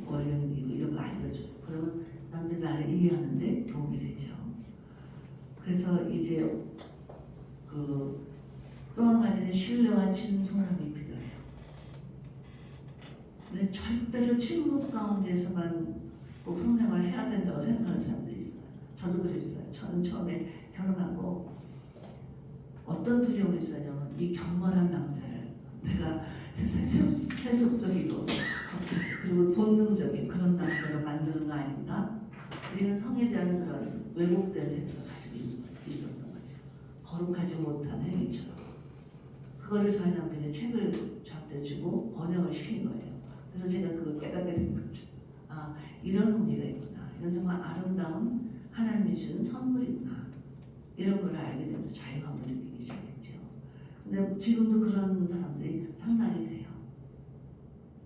월령이고 이런 걸 알려줘요. 그러면 남들 나를 이해하는데 도움이 되죠. 그래서 이제 그 또 한 가지는 신뢰와 진솔함이 필요해요. 근데 절대로 침묵 가운데서만 꼭 성생활을 해야 된다고 생각하는 사람들이 있어요. 저도 그랬어요. 저는 처음에 결혼하고 어떤 두려움이 있었냐면 이 경건한 남자를 내가 세속적이고 그리고 본능적인 그런 남자로 만드는 거 아닌가? 이런 성에 대한 그런 왜곡된 생각을 가지고 있었던 거죠. 거룩하지 못한 행위처럼. 그거를 저희 남편이 책을 저한테 주고 번역을 시킨 거예요. 그래서 제가 그걸 깨닫게 된 거죠. 아, 이런 의미가 있구나. 이건 정말 아름다운 하나님이 주는 선물이구나. 이런 걸 알게 되면서 자유감을 느끼기 시작했죠. 근데 지금도 그런 사람들이 상당히 돼요.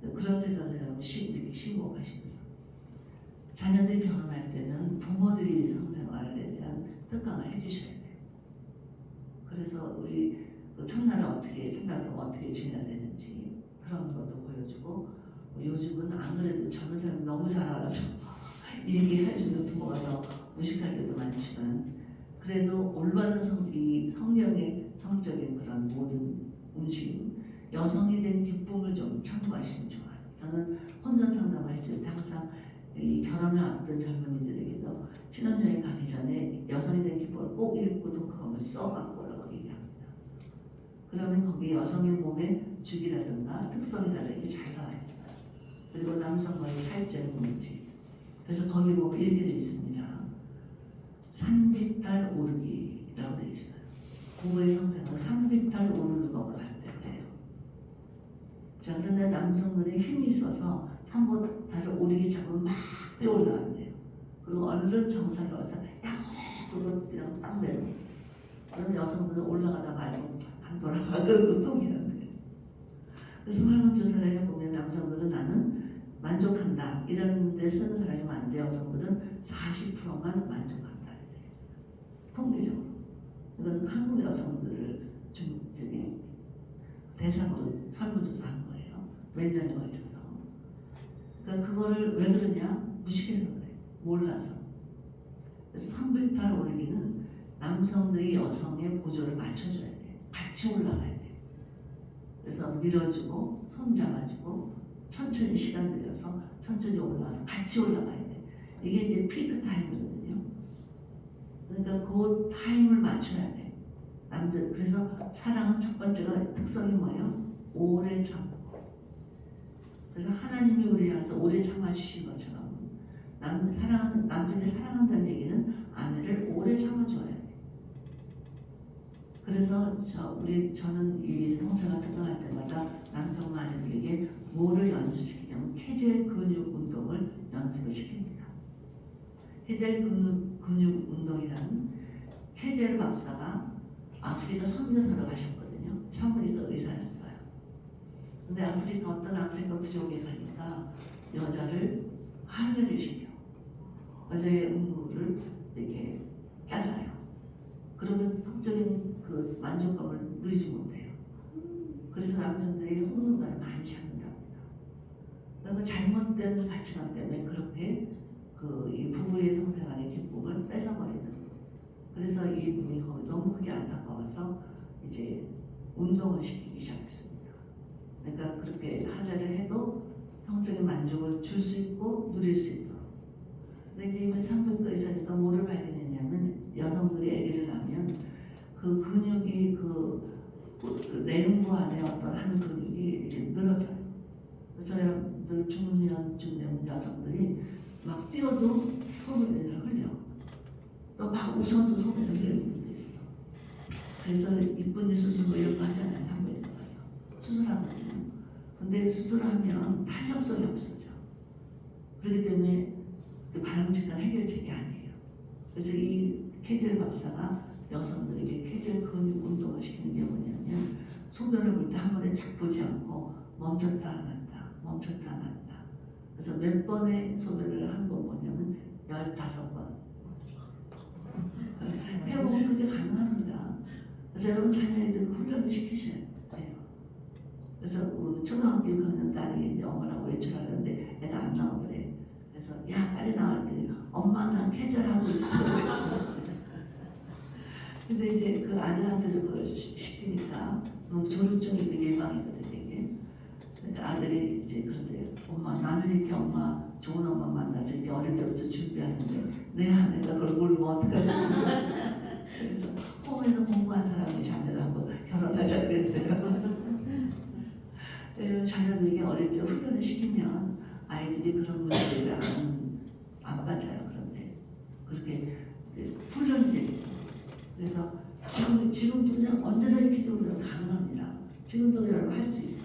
그런 생각을 사람은 이렇게 신고하시면서 자녀들이 결혼할 때는 부모들이 성생활에 대한 특강을 해주셔야 돼요. 그래서 우리 그 첫날은 첫날 어떻게 지내야 되는지 그런 것도 보여주고 요즘은 안 그래도 젊은 사람이 너무 잘 알아서 얘기해주는 부모가 더 무식할 때도 많지만 그래도 올바른 이 성경의 성적인 그런 모든 움직임, 여성이 된 기쁨을 좀 참고하시면 좋아요. 저는 혼전 상담을 해줄 때 항상 이 결혼을 앞둔 젊은이들에게도 신혼여행 가기 전에 여성이 된 기쁨을 꼭 읽고 독후감을 써갖고 오라고 얘기합니다. 그러면 거기 여성의 몸의 주기라든가 특성이라든가 이게 잘 나와 있어요. 그리고 남성과의 차이점이 뭔지. 그래서 거기 보면 이렇게 되어 있습니다. 산비탈 오르기라고 되어 있어요. 부부의 성생은 산비탈 오르는 것과 같대요. 자, 그런데 남성들이 힘이 있어서 산비탈을 오르기 잡으면 막 뛰어 올라간대요. 그리고 얼른 정상에 와서 야, 그리고 그냥 딱 내려. 그럼 여성들은 올라가다 말고 안 돌아가 그러고 포기한대요. 그래서 설문조사를 해보면 남성들은 나는 만족한다 이런 데 쓰는 사람이 많은데 여성들은 40%만 만족한다. 통계적으로 이건 한국 여성들을 대상으로 설문조사한 거예요. 몇 년에 걸쳐서. 그러니까 그거를 왜 그러냐? 무식해서 그래. 몰라서. 그래서 산비탈 오르기는 남성들이 여성의 보조를 맞춰줘야 돼. 같이 올라가야 돼. 그래서 밀어주고 손 잡아주고 천천히 시간 들여서 천천히 올라가서 같이 올라가야 돼. 이게 이제 피크 타임이거든요. 그러니까 그 타임을 맞춰야 돼. 그래서 사랑은 첫 번째가 특성이 뭐예요? 오래 참고. 그래서 하나님이 우리를 향해서 오래 참아주신 것처럼 남편이 사랑한다는 얘기는 아내를 오래 참아줘야 돼. 그래서 저는 이 성생활 특강할 때마다 남편과 아내에게 뭐를 연습시키냐면 케젤 근육 운동을 연습을 시킵니다. 케젤 근육 운동이라는 케젤 박사가 아프리카 선교사로 가셨거든요. 사모니까 의사였어요. 근데 어떤 아프리카 부족에 가니까 여자를 할례를 시켜. 여자의 음부를 이렇게 잘라요. 그러면 성적인 그 만족감을 누리지 못해요. 그래서 남편들이 홍문가를 많이 찾는답니다. 그러니까 잘못된 가치관 때문에 그렇게 이 부부의 성생활의 기쁨을 뺏어버리는. 그래서 이분이 거기 너무 그게 안타까워서 이제 운동을 시키기 시작했습니다. 그러니까 그렇게 할례를 해도 성적인 만족을 줄 수 있고 누릴 수 있도록. 근데 이제 이분 산부인과 의사니까 뭐를 발견했냐면 여성들이 아기를 낳으면 그 근육이 그 내음부 안에 어떤 한 근육이 이렇게 늘어져요. 그래서 여러분들 중년쯤 되면 여성들이 막 뛰어도 소변을 흘려. 또 막 웃어도 소변을 흘리는 분도 있어. 그래서 이쁜이 수술 뭐 이런 거 하잖아요. 산부인과 가서 수술하거든요. 근데 수술하면 탄력성이 없어져. 그렇기 때문에 바람직한 자체가 해결책이 아니에요. 그래서 이 케젤 박사가 여성들에게 케젤 근육 운동을 시키는 게 뭐냐면 소변을 볼 때 한 번에 착 보지 않고 멈췄다 안 한다, 멈췄다 안 한다. 그래서 몇 번의 소변을 한 번 보냐면 15번. 해보면 그게 가능합니다. 그래서 여러분 자녀애들 그 훈련을 시키셔야 돼요. 그래서 초등학교 6학년 딸이 이제 엄마랑 외출하려는데 애가 안 나오더래. 그래서 야 빨리 나와 했더니 엄마 난 케젤하고 있어. 근데 이제 그 아들한테도 그걸 시키니까 조루증이 예방이거든요 이게. 그러니까 아들이 이제 그러대요. 엄마 나는 이렇게 엄마 좋은 엄마 만나서 이렇게 어릴 때부터 준비하는데 내 아내가 그걸 모르면 어떡하지? 그래서 홈에서 공부한 사람이 자녀라고 결혼하자 그랬대요. 자녀들에게 어릴 때 훈련을 시키면 아이들이 그런 문제를 안 맞아요. 그런데 그렇게 훈련이 됩니다. 그래서 지금도 그냥 언제나 이렇게 훈련 가능합니다. 지금도 여러분 할 수 있어요.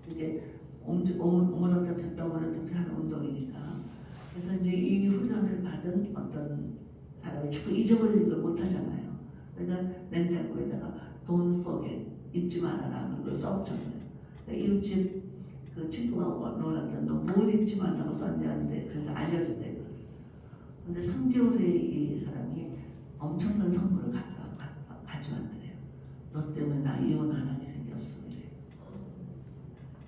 이게 오므렸다 폈다 오므렸다 폈다 하는 운동이니까. 그래서 이제 이 훈련을 받은 어떤 사람이 자꾸 잊어버리는 걸 못하잖아요. 그러니까 냉장고에다가 Don't forget, 잊지 말아라 그런 걸 써붙였어요. 이웃집 그 친구가 놀았던 너 뭘 잊지 말라고 썼냐는데 그래서 알려줬대. 근데 3개월 후에 이 사람이 엄청난 선물을 가져왔더래요. 너 때문에 나 이혼 안 하게 생겼어. 이래.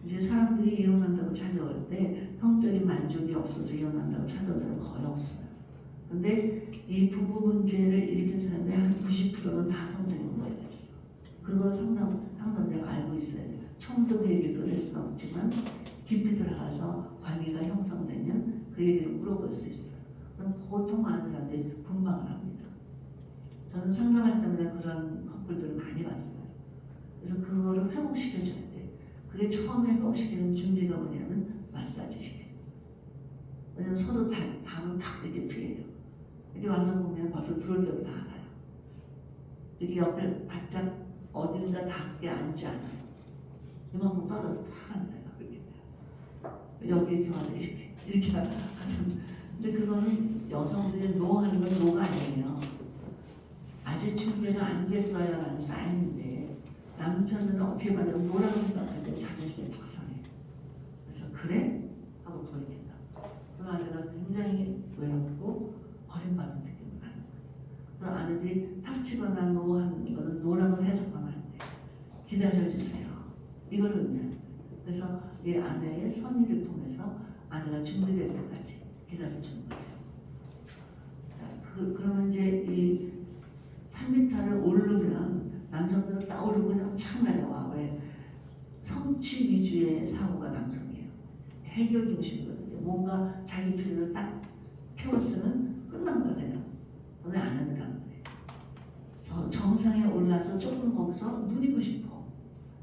이제 사람들이 이혼한다고 찾아올 때 성적인 만족이 없어서 이혼한다고 찾아온 사람은 거의 없어요. 근데 이 부부 문제를 일으킨 사람의 한 90%는 다 성적인 문제가 있어. 그걸 상담자가 알고 있어야 돼요. 처음부터 그 얘기를 꺼낼 수는 없지만 깊이 들어가서 관계가 형성되면 그 얘기를 물어볼 수 있어요. 그럼 보통 많은 사람들이 분방을 합니다. 저는 상담할 때마다 그런 커플들을 많이 봤어요. 그래서 그거를 회복시켜줘야 돼. 그게 처음에 회복시키는 준비가 뭐냐면 마사지 시켜요. 왜냐면 서로 담은 탁 이렇게 피해요. 이렇게 와서 보면 벌써 들어올 때부터 알아요. 이렇게 옆에 바짝 어딘가 닿게 앉지 않아요. 이만큼 떨어져 탁 앉아요. 여기 이렇게 와서 이렇게 하면. 근데 그거는 여성들이 노하는 건 노가 아니에요. 아직 준비가 안 됐어요 라는 사인인데 남편은 어떻게 받으면 뭐라고 생각할 때 자존심이 탁 상해요. 그래서 그래? 하고 버리겠다. 그 아내가 굉장히 외롭고 버림받은 느낌을 받는 거예요. 그래서 아내들이 탁 치거나 노하는 거는 노라고 해석하면 안 돼요. 기다려주세요. 이걸 의미하는 거예요. 그래서 이 아내의 선의를 통해서 아내가 준비될 때까지 기다려주는 거죠. 그러면 이제 이 3m를 오르면 남성들은 딱 오르고 그냥 착 내려와. 왜? 성취 위주의 사고가 남성이에요. 해결 중심이거든요. 뭔가 자기 필요를 딱 채웠으면 끝난 거예요. 근데 안 하더란 거예요. 정상에 올라서 조금 거기서 누리고 싶어.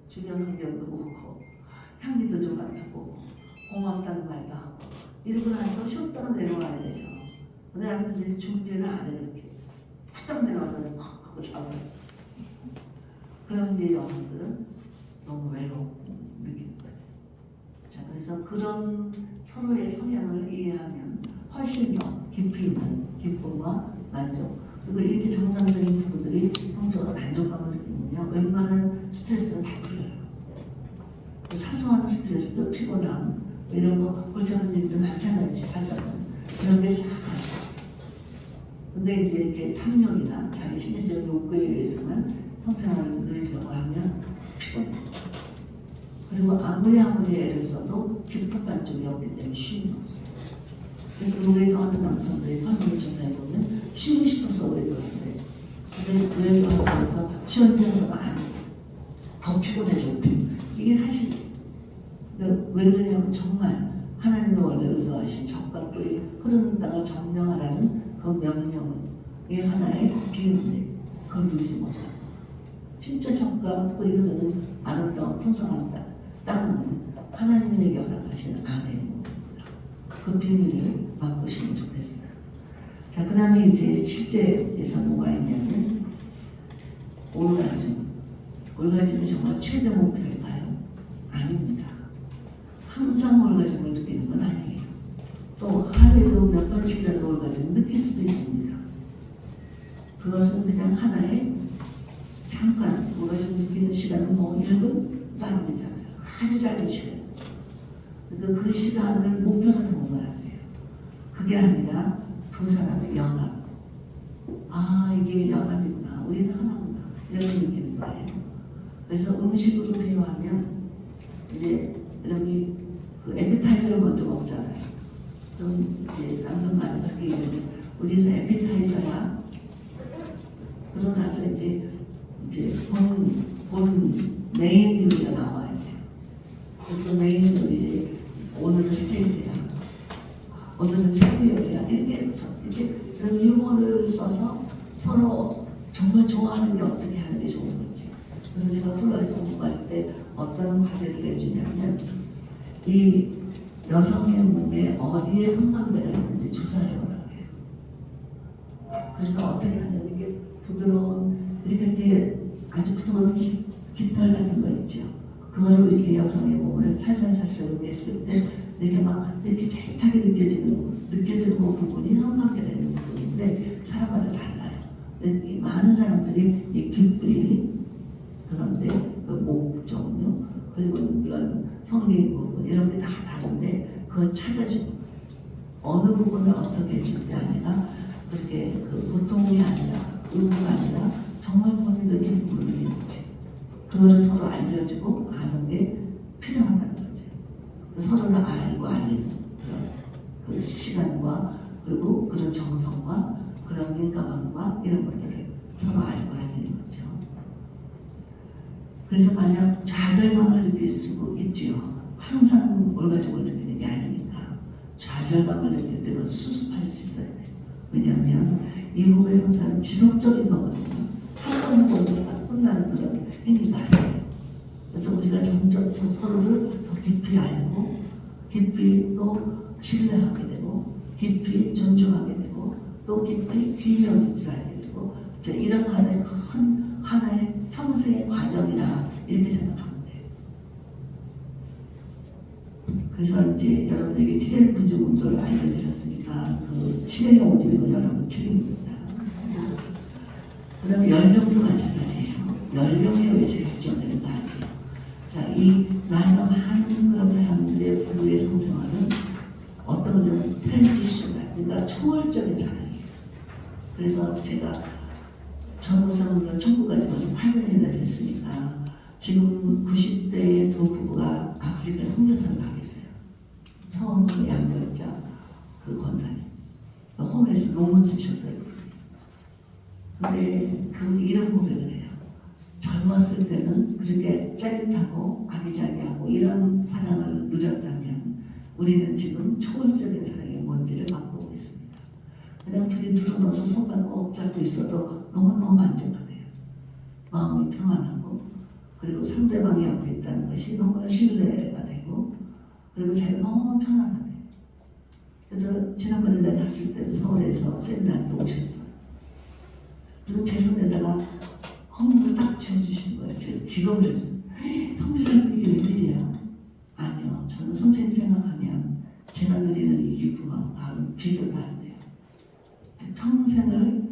주변 환경도 보고 향기도 좀 맡아보고 고맙다는 말도 하고 이러고 나서 쉬었다가 내려와야 돼요. 근데 남편들이 준비를 안 해. 그렇게 후딱 내려와서 퍽 하고 잡아요. 그런 이제 여성들은 너무 외로운 느끼는 거예요. 자, 그래서 그런 서로의 성향을 이해하면 훨씬 더 깊이 있는 기쁨과 만족, 그리고 이렇게 정상적인 부부들이 성적으로 만족감을 느끼면요 웬만한 스트레스는 다 풀려요. 사소한 스트레스, 피곤함 이런 거 골치아픈 일들 많잖아요. 살다 보면 그런 게 싹 가죠. 근데 이제 이렇게 탐욕이나 자기 신체적 욕구에 의해서만 성생활을 누리려고 하면 피곤해. 그리고 아무리 애를 써도 기쁨 만족이 없기 때문에 쉼이 없어요. 그래서 외도하는 남성들의 삶을 조사해보면 쉬고 싶어서 외도하는데 근데 외도하고 나서 쉬었다는 안 해요. 더 피곤해졌대. 이게 사실이에요. 왜 그러냐면 정말 하나님의 원래 의도하신 적과 꿀이 흐르는 땅을 점령하라는 그 명령의 하나의 비유인데 그걸 누리지 못하고 진짜 적과 꿀이 흐르는 아름다운 풍성한 땅은 하나님에게 허락하신 아내의 몸입니다. 그 비밀을 맛보시면 좋겠어요. 자, 그 다음에 이제 실제에서 뭐가 있냐면 올가즘. 올가즘이 정말 최대 목표일까요? 아닙니다. 항상 올가즘을 느끼는 건 아니에요. 또 하루에도 몇 번 번씩이라도 올 가지고 느낄 수도 있습니다. 그것은 그냥 하나의 잠깐 우리가 좀 느끼는 시간은 뭐 1분도 안 되잖아요. 아주 짧은 시간. 그러니까 그 시간을 목표로 삼으면 안 돼요. 그게 아니라 두 사람의 연합. 아, 이게 연합이구나. 우리는 하나구나. 이렇게 느끼는 거예요. 그래서 음식으로 비유하면 이제 여러분이 그 에피타이저를 먼저 먹잖아요. 좀 이제 남는 말은 그렇게 얘기하면 우리는 에피타이저야. 그러고 나서 이제 본 메인 요리가 나와야 돼요. 그래서 그 메인 요리 오늘은 스테이크야. 오늘은 새우 요리야. 이렇게 그런 유머를 써서 서로 정말 좋아하는 게 어떻게 하는 게 좋은 건지. 그래서 제가 플로에서 공부할 때 어떤 과제를 내주냐면 이 여성의 몸에 어디에 성감대가 있는지 조사해보라고 해요. 그래서 어떻게 하냐면 이게 부드러운 이렇게 아주 부드러운 깃털 같은 거 있죠. 그거를 이렇게 여성의 몸을 살살살살 이렇게 했을 때 이렇게 막 이렇게 짜릿하게 느껴지는 그 부분이 성감대가 있는 부분인데 사람마다 달라요. 근데 많은 사람들이 이 귓불이 그런데 그 목 종류 그리고 이런 성기 부분 이런 게 다 다른데 그걸 찾아주고 어느 부분을 어떻게 해줄 게 아니라 그렇게 그 보통이 아니라 의무가 아니라 정말 본인도 기쁨을 느끼는지 그거를 서로 알려주고 아는 게 필요하다는 거죠. 서로를 알고 알리는 그런 그 시간과 그리고 그런 정성과 그런 민감함과 이런 것들을 서로 알고 알리는 거죠. 그래서 만약 좌절감을 느낄 수 있지요. 항상 올가족을 느끼는 게 아니니까 좌절감을 느낄 때는 수습할 수 있어야 돼요. 왜냐하면 이 부부의 형사는 지속적인 거거든요. 한 번도 끝나는 그런 행위가 아니에요. 그래서 우리가 점점 서로를 더 깊이 알고 깊이 또 신뢰하게 되고 깊이 존중하게 되고 또 깊이 귀히 여길 줄 알게 되고 이런 하나의 평생의 과정이라 이렇게 생각하면 돼요. 그래서 이제 여러분에게 키젤 군중 운동을 알려드렸으니까 그 치료의 원리는 여러분 책임입니다. 그 다음에 연령도 마찬가지예요. 연령에 의해서 결정되는 거 아니에요. 자, 이 나이가 많은 그런 사람들의 부부의 성생활은 어떤 거냐면 트랜지션, 그러니까 초월적인 사랑이에요. 그래서 제가 전무성을 청구까지 벌써 8년이나 됐으니까 지금 90대의 두 부부가 아프리카 선교사를 가 계세요. 처음으로 양절자 그 권사님. 홈에서 논문 쓰셨어요. 근데 이런 고백을 해요. 젊었을 때는 그렇게 짜릿하고 아기자기하고 이런 사랑을 누렸다면 우리는 지금 초월적인 사랑이 뭔지를 맛보고 있습니다. 그냥 둘이 들어놓아서 손 꼭 잡고 있어도 너무너무 만족하대요. 마음이 평안하고 그리고 상대방이 옆에 있다는 것이 너무나 신뢰가 되고 그리고 자기가 너무 편안하대요. 그래서 지난번에 내가 갔을 때도 서울에서 세미나를 오셨어요. 그리고 제 손에다가 헌물을 딱 쥐어주신 거예요. 제가 기겁을 했어요. 성교사님 이게 웬일이야? 아니요. 저는 선생님 생각하면 제가 누리는 이 기쁨하고 비교가 안 돼요. 평생을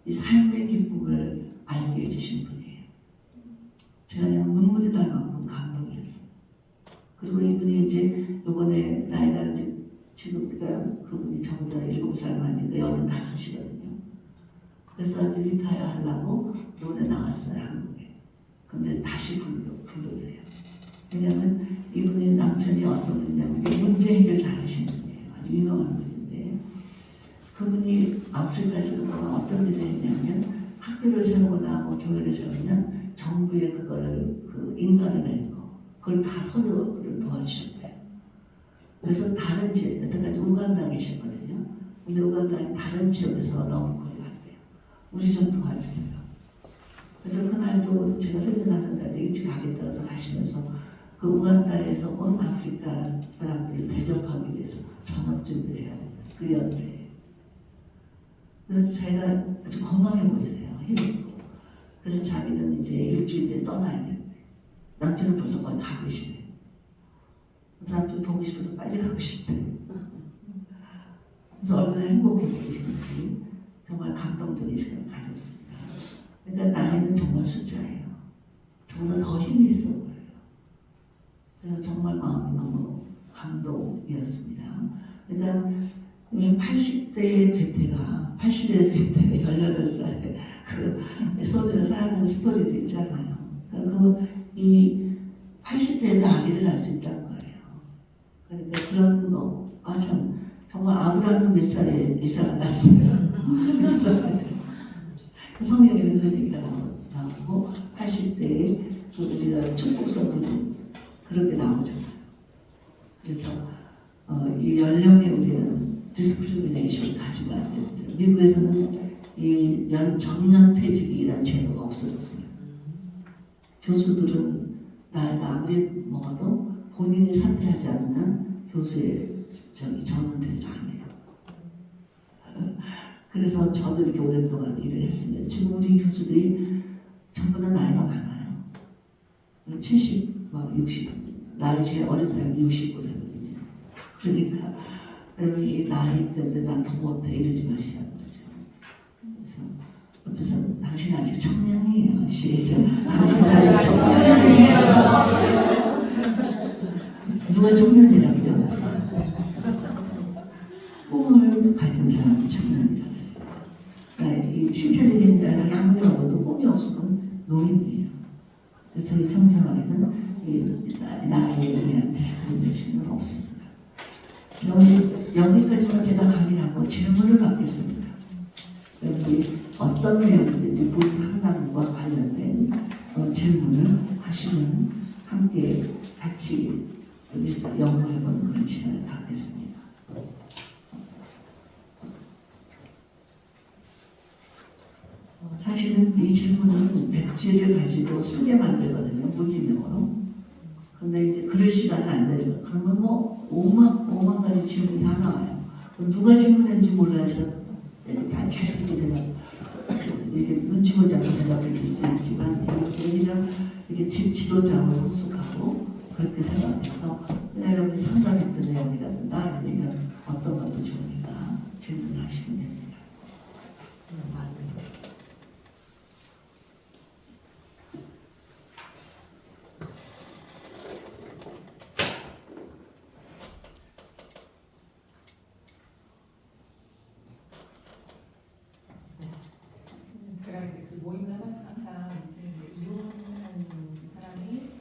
이 삶의 기쁨을 알게 해주신 분이에요. 제가 그냥 눈물이 날 만큼 감동을 했어요. 그리고 이분이 이제 요번에 나이가 이제 지금 그분이 저보다 7살 많으니까 85이거든요. 그래서 이제 리타이어 하려고 노래 나왔어요, 한국에. 근데 다시 불러드려요. 왜냐면 이분의 남편이 어떤 분이냐면 문제 해결 잘 하시는 분이에요. 아주 유명한 분인데 그분이 아프리카에서 그동안 어떤 일을 했냐면 학교를 세우거나 뭐 교회를 세우면 정부에 그거를 그 인간을 내는 거 그걸 다 서류를 도와주셨대요. 그래서 다른 지역, 여태까지 우간다에 계셨거든요. 근데 우간다의 다른 지역에서 러브콜이 왔대요. 우리 좀 도와주세요. 그래서 그날도 제가 세미나 하는 날에 일찍 가겠다고 해서 가시면서 그 우간다에서 온 아프리카 사람들을 대접하기 위해서 전업 준비를 해야 돼요. 그 연세에. 그래서 자기가 아주 건강해 보이세요. 힘있고. 그래서 자기는 이제 일주일 뒤에 떠나야 되는데 남편은 벌써 거의 가고 계시네. 남편 보고 싶어서 빨리 가고 싶대. 그래서 얼마나 행복해 보이시는지 정말 감동적인 시간을 가졌습니다. 그러니까 나이는 정말 숫자예요. 저보다 더 힘이 있어 보여요. 그래서 정말 마음이 너무 감동이었습니다. 그러니까 80대의 괴테가 18살에 그 소주를 사는 스토리도 있잖아요. 그러니까 이 80대에도 아기를 낳을 수 있다는 거예요. 그러니까 그런 거, 참 정말 아브라함은 몇 살에 이삭을 낳았어요. 몇 살에. 성경에는 그런 얘기가 나오고 80대에 그 우리가 축복성들은 그런 게 나오잖아요. 그래서 이 연령에 우리는 디스크리미네이션을 가지면 안 됩니다. 미국에서는 이 정년 퇴직이라는 제도가 없어졌어요. 교수들은 나이가 아무리 먹어도 본인이 사퇴하지 않으면 교수의 정년 퇴직을 안 해요. 그래서 저도 이렇게 오랫동안 일을 했습니다. 지금 우리 교수들이 전부 다 나이가 많아요. 70, 60, 나이 제일 어린 사람이 65세거든요. 그러니까 여러분 이 나이 때문에 난 더 못해 이러지 마시라는 거죠. 그래서 옆에서 당신 아직 청년이에요. 시작. 당신 아직 청년이에요. 누가 청년이라고요? 꿈을 가진 사람이 청년이라고 했어요. 이 실체적인 연령이 아무리 먹어도 꿈이 없으면 노인이에요. 그래서 저희 성생활에는 이 나이에 대한 디스크리미네이션은 없습니다. 여기까지만 제가 강의하고 질문을 받겠습니다. 여러분이 어떤 내용인지 문 상담과 관련된 질문을 하시면 함께 같이 여기서 연구해보는 그런 시간을 갖겠습니다. 사실은 이 질문은 백지를 가지고 쓰게 만들거든요. 무기명으로. 근데 이제 그럴 시간은 안 되니까 그러면 뭐 5만 가지 질문이 다 나와요. 누가 질문했는지 몰라요. 제가 다 자식들이 대답 이렇게 눈치 보지 않고 대답해 줄 수 있지만 그냥 이렇게 지도자로 성숙하고 그렇게 생각해서 그냥 여러분이 상담했던 내용이라든가 아니면 어떤 것도 좋으니까 질문을 하시면 됩니다. 제가 이제 그 모임을 하면서 항상 이혼한 사람이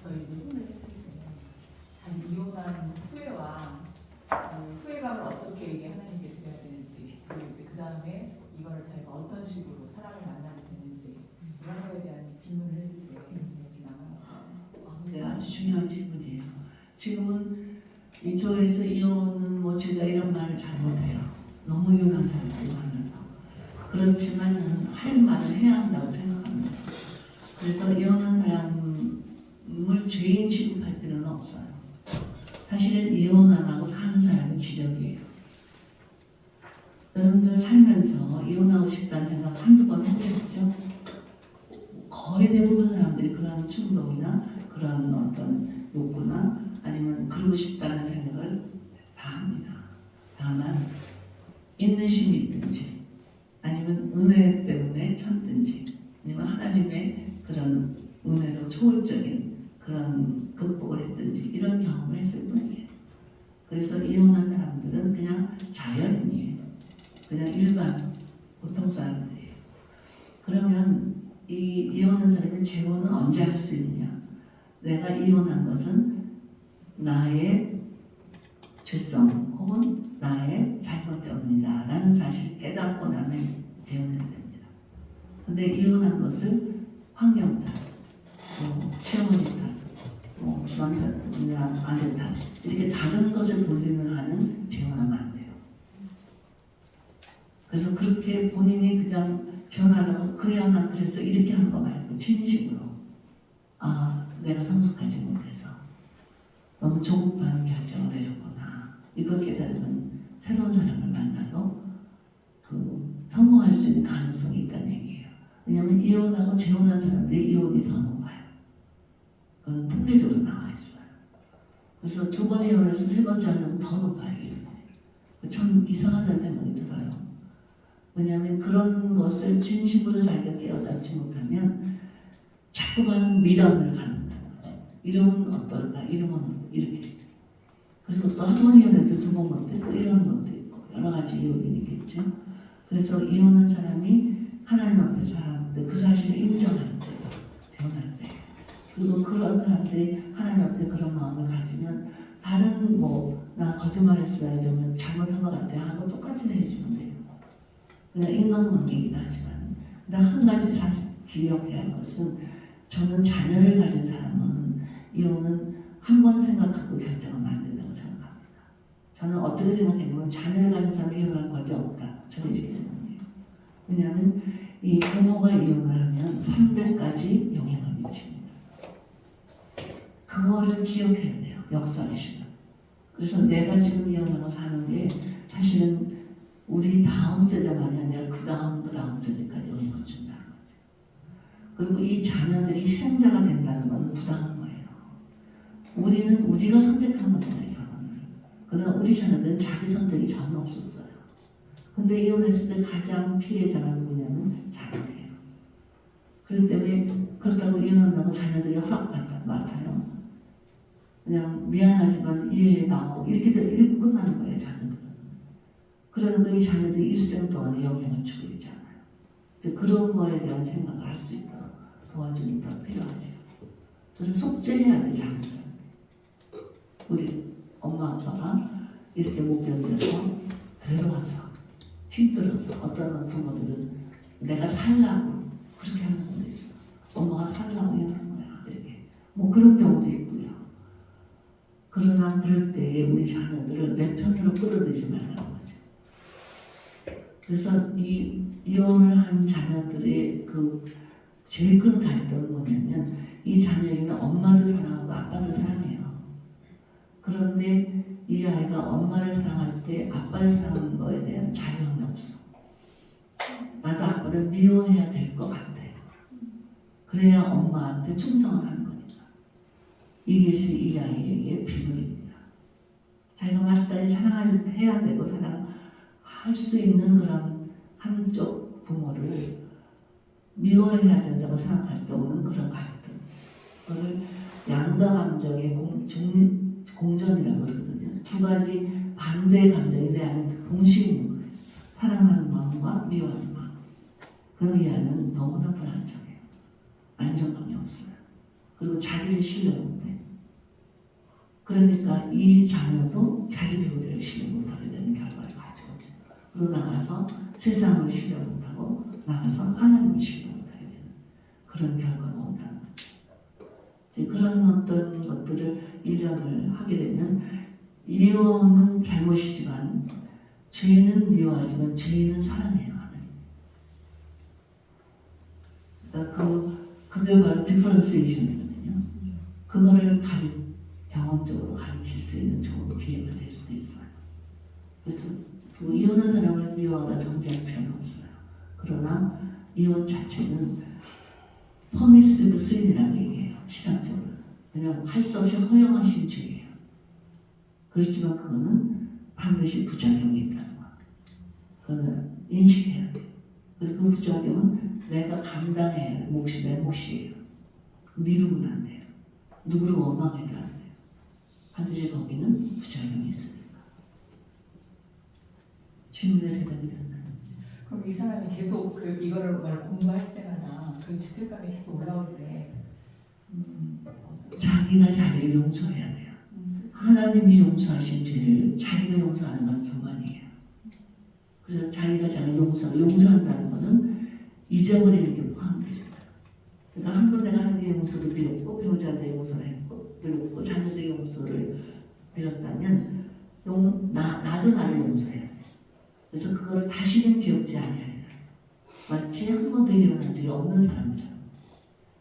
저희 이제 혼을 했을 때 자기 이혼한 후회와 그 후회감을 어떻게 이게 하나님께 드려야 되는지 그리고 이제 그 다음에 이거를 자기가 어떤 식으로 사랑을 만나게 되는지 이런 거에 대한 질문을 했을 때 굉장히 좀 나가요. 네, 아주 중요한 질문이에요. 지금은 이 교회에서 이혼은 뭐 죄다 이런 말을 잘 못해요. 너무 이혼한 사람들이 많아서. 그렇지만 할 말을 해야 한다고 생각합니다. 그래서 이혼한 사람을 죄인 취급할 필요는 없어요. 사실은 이혼 안 하고 사는 사람이 기적이에요. 여러분들 살면서 이혼하고 싶다는 생각 한두 번 해보셨죠? 거의 대부분 사람들이 그런 충동이나 그런 어떤 욕구나 아니면 그러고 싶다는 생각을 다 합니다. 다만 인내심이 있든지 아니면 은혜 때문에 참든지 아니면 하나님의 그런 은혜로 초월적인 그런 극복을 했든지 이런 경험을 했을 뿐이에요. 그래서 이혼한 사람들은 그냥 자연인이에요. 그냥 일반 보통 사람들이에요. 그러면 이 이혼한 사람의 재혼은 언제 할 수 있느냐? 내가 이혼한 것은 나의 죄성 혹은 나의 잘못 때문이다 라는 사실을 깨닫고 나면 재혼해야 됩니다. 근데 이혼한 것을 환경 탓, 시어머니 탓, 남편이나 아들 탓 이렇게 다른 것을 돌리는 한은 재혼하면 안 돼요. 그래서 그렇게 본인이 그냥 재혼하려고 그래야 나 그랬어 이렇게 하는 거 말고 진심으로 내가 성숙하지 못해서 너무 조급한 결정을 내렸구나 이걸 깨달으면 새로운 사람을 만나도 성공할 수 있는 가능성이 있다는 얘기예요. 왜냐하면 이혼하고 재혼한 사람들이 이혼이 더 높아요. 그건 통계적으로 나와 있어요. 그래서 2번 이혼해서 3번째 한 사람은 더 높아요. 이혼이. 참 이상하다는 생각이 들어요. 왜냐하면 그런 것을 진심으로 자기가 깨어닫지 못하면 자꾸만 미련을 갖는다는 거지. 이러면 어떨까? 이러면 이렇게. 그래서 또 한 번 이혼해도 두 번 못했고 이런 것도 있고 여러 가지 이유가 있겠죠. 그래서 이혼한 사람이 하나님 앞에 살았는데 그 사실을 인정할 때, 대언할 때, 그리고 그런 사람들이 하나님 앞에 그런 마음을 가지면 다른 나 거짓말했어요. 좀 잘못한 것 같아 하고 똑같이 해주면 돼요. 그냥 인간관계이긴 하지만. 근데 한 가지 사실 기억해야 할 것은 저는 자녀를 가진 사람은 이혼은 한 번 생각하고 결정하면 안 된다고 생각합니다. 저는 어떻게 생각했냐면 자녀를 가진 사람이 이혼할 권리 없다. 저는 이렇게 생각해요. 왜냐하면 이 부모가 이혼을 하면 3대까지 영향을 미칩니다. 그거를 기억해야 돼요. 역사의식은. 그래서 내가 지금 이혼하고 사는 게 사실은 우리 다음 세대만이 아니라 그 다음 세대까지 영향을 준다는 거죠. 그리고 이 자녀들이 희생자가 된다는 것은 부당한 거예요. 우리는 우리가 선택한 거잖아요, 결혼을. 그러나 우리 자녀들은 자기 선택이 전혀 없었어요. 근데 이혼했을 때 가장 피해자가 누구냐면 자녀예요. 그렇기 때문에 그렇다고 이혼한다고 자녀들이 맡아요. 그냥 미안하지만 이해해 나오고 이렇게 끝나는 거예요, 자녀들은. 그러니까 이 자녀들이 일생 동안에 영향을 주고 있잖아요. 그런 거에 대한 생각을 할 수 있도록 도와주는 게 필요하죠. 그래서 속죄해야 돼, 자녀들. 우리 엄마 아빠가 이렇게 못 견뎌서 괴로워서 힘들어서 어떤 부모들은 내가 살라고 그렇게 하는 분도 있어. 엄마가 살라고 이러는 거야. 이렇게 그런 경우도 있고요. 그러나 그럴 때에 우리 자녀들을 내 편으로 끌어들이지 말라는 거죠. 그래서 이 이혼을 한 자녀들의 그 제일 큰 갈등은 뭐냐면 이 자녀에게는 엄마도 사랑하고 아빠도 사랑해요. 그런데 이 아이가 엄마를 사랑할 때 아빠를 사랑하는 거에 대한 자유함이 없어. 나도 아빠를 미워해야 될 것 같아. 그래야 엄마한테 충성을 하는 거니까. 이것이 이 아이에게 비극입니다. 자기가 마땅히 사랑해야 되고 사랑할 수 있는 그런 한쪽 부모를 미워해야 된다고 생각할 때 오는 그런 갈등. 그걸 양가 감정의 공전이라고 그러거든요. 두 가지 반대의 감정이 내 안에 동시에 있는 거예요. 사랑하는 마음과 미워하는 마음. 그럼 이 아이는 너무나 불안정해요. 안정감이 없어요. 그리고 자기를 신뢰 못해. 그러니까 이 자녀도 자기 배우자를 신뢰 못하게 되는 결과를 가져오죠. 그리고 나가서 세상을 신뢰 못하고 나가서 하나님을 신뢰 못하게 되는 그런 결과가 온다는 거죠. 그런 어떤 것들을 1년을 하게 되면 이혼은 잘못이지만 죄는 미워하지만 죄인은 사랑해요. 하나님. 그러니까 그게 바로 디퍼런시에이션이거든요. 그거를 경험적으로 가르칠 수 있는 좋은 기회가 될 수도 있어요. 그래서 그 이혼한 사람을 미워하거나 정죄할 필요는 없어요. 그러나 이혼 자체는 퍼미시브 신이라고 얘기해요. 신학적으로. 그냥 할 수 없이 허용하신 죄예요. 그렇지만 그거는 반드시 부작용이 있다는 거. 그거는 인식해야 돼요. 그래서 그 부작용은 내가 감당해야 할 몫이 내 몫이에요. 미루면 안 돼요. 누구를 원망해도 안 돼요. 반드시 거기는 부작용이 있으니까. 질문에 대답이 됐나요? 그럼 이 사람이 계속 이거를 공부할 때마다 그 죄책감이 계속 올라올 때 자기가 자기를 용서해야 돼요. 하나님이 용서하신 죄를 자기가 용서하는 건 교만이에요. 그래서 자기가 자기를 용서한다는 것은 잊어버리는 게 포함되어 있어요. 그러니까 한 번 내가 하나님의 용서를 빌었고 배우자한테 용서를 했고 빌었고 자녀들의 용서를 빌었다면 나도 나를 용서해야 돼요. 그래서 그거를 다시는 기억지 않아야 해요. 마치 한 번도 일어난 적이 없는 사람처럼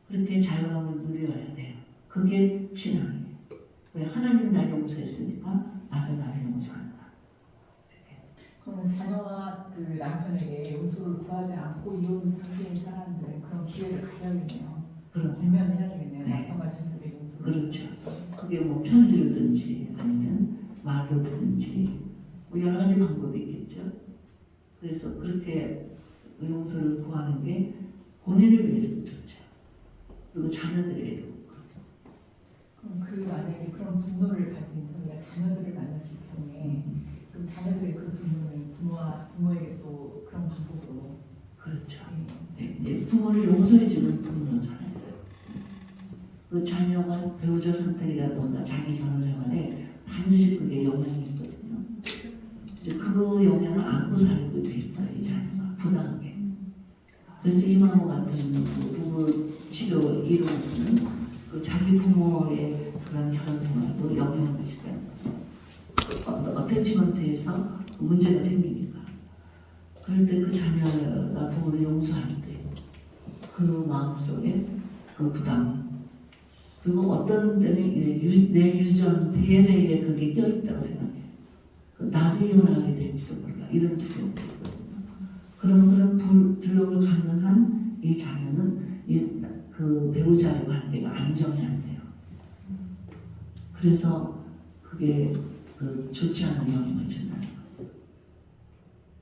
그렇게 자유함을 누려야 돼요. 그게 신앙이에요. 왜 하나님 나를 용서했으니까 나도 나를 용서한다. 그러면 자녀와 그 남편에게 용서를 구하지 않고 이혼 상태인 사람들은 그런 기회를 가져야겠네요. 그럼 권면을 해야 되겠네요. 네. 남편과 자녀들의 용서를. 그렇죠. 그게 편지로든지 아니면 말로든지 뭐 여러 가지 방법이 있겠죠. 그래서 그렇게 용서를 구하는 게 본인을 위해서도 좋죠. 그리고 자녀들에게도. 그럼 그 만약에 그런 분노를 가진 저희가 자녀들을 만났을 경우에 그럼 자녀들의 그 분노를 부모에게 또 그런 방법으로 그렇죠. 부모를 용서해주는 분노잖아요. 그 자녀가 배우자 선택이라던가 자기 결혼 생활에 반드시 그게 영향이 있거든요. 근데 그 영향을 안고 살고 돼 있어요, 이 자녀가 부당하게. 그래서 이마모 같은 그 부부 치료 이론에서는 그 자기 부모의 그런 결혼 생활도 영향을 미치다. 어태치먼트에서 문제가 생기니까. 그럴 때 그 자녀가 부모를 용서할 때 그 마음속에 그 부담 그리고 어떤 때는 내 유전 DNA에 그게 껴있다고 생각해요. 나도 이혼하게 될지도 몰라 이런 두려움이 있거든요. 그런 두려움을 갖는 한 이 자녀는 그 배우자의 관계가 안정이 안 돼요. 그래서 그게 좋지 않은 영향을 준다는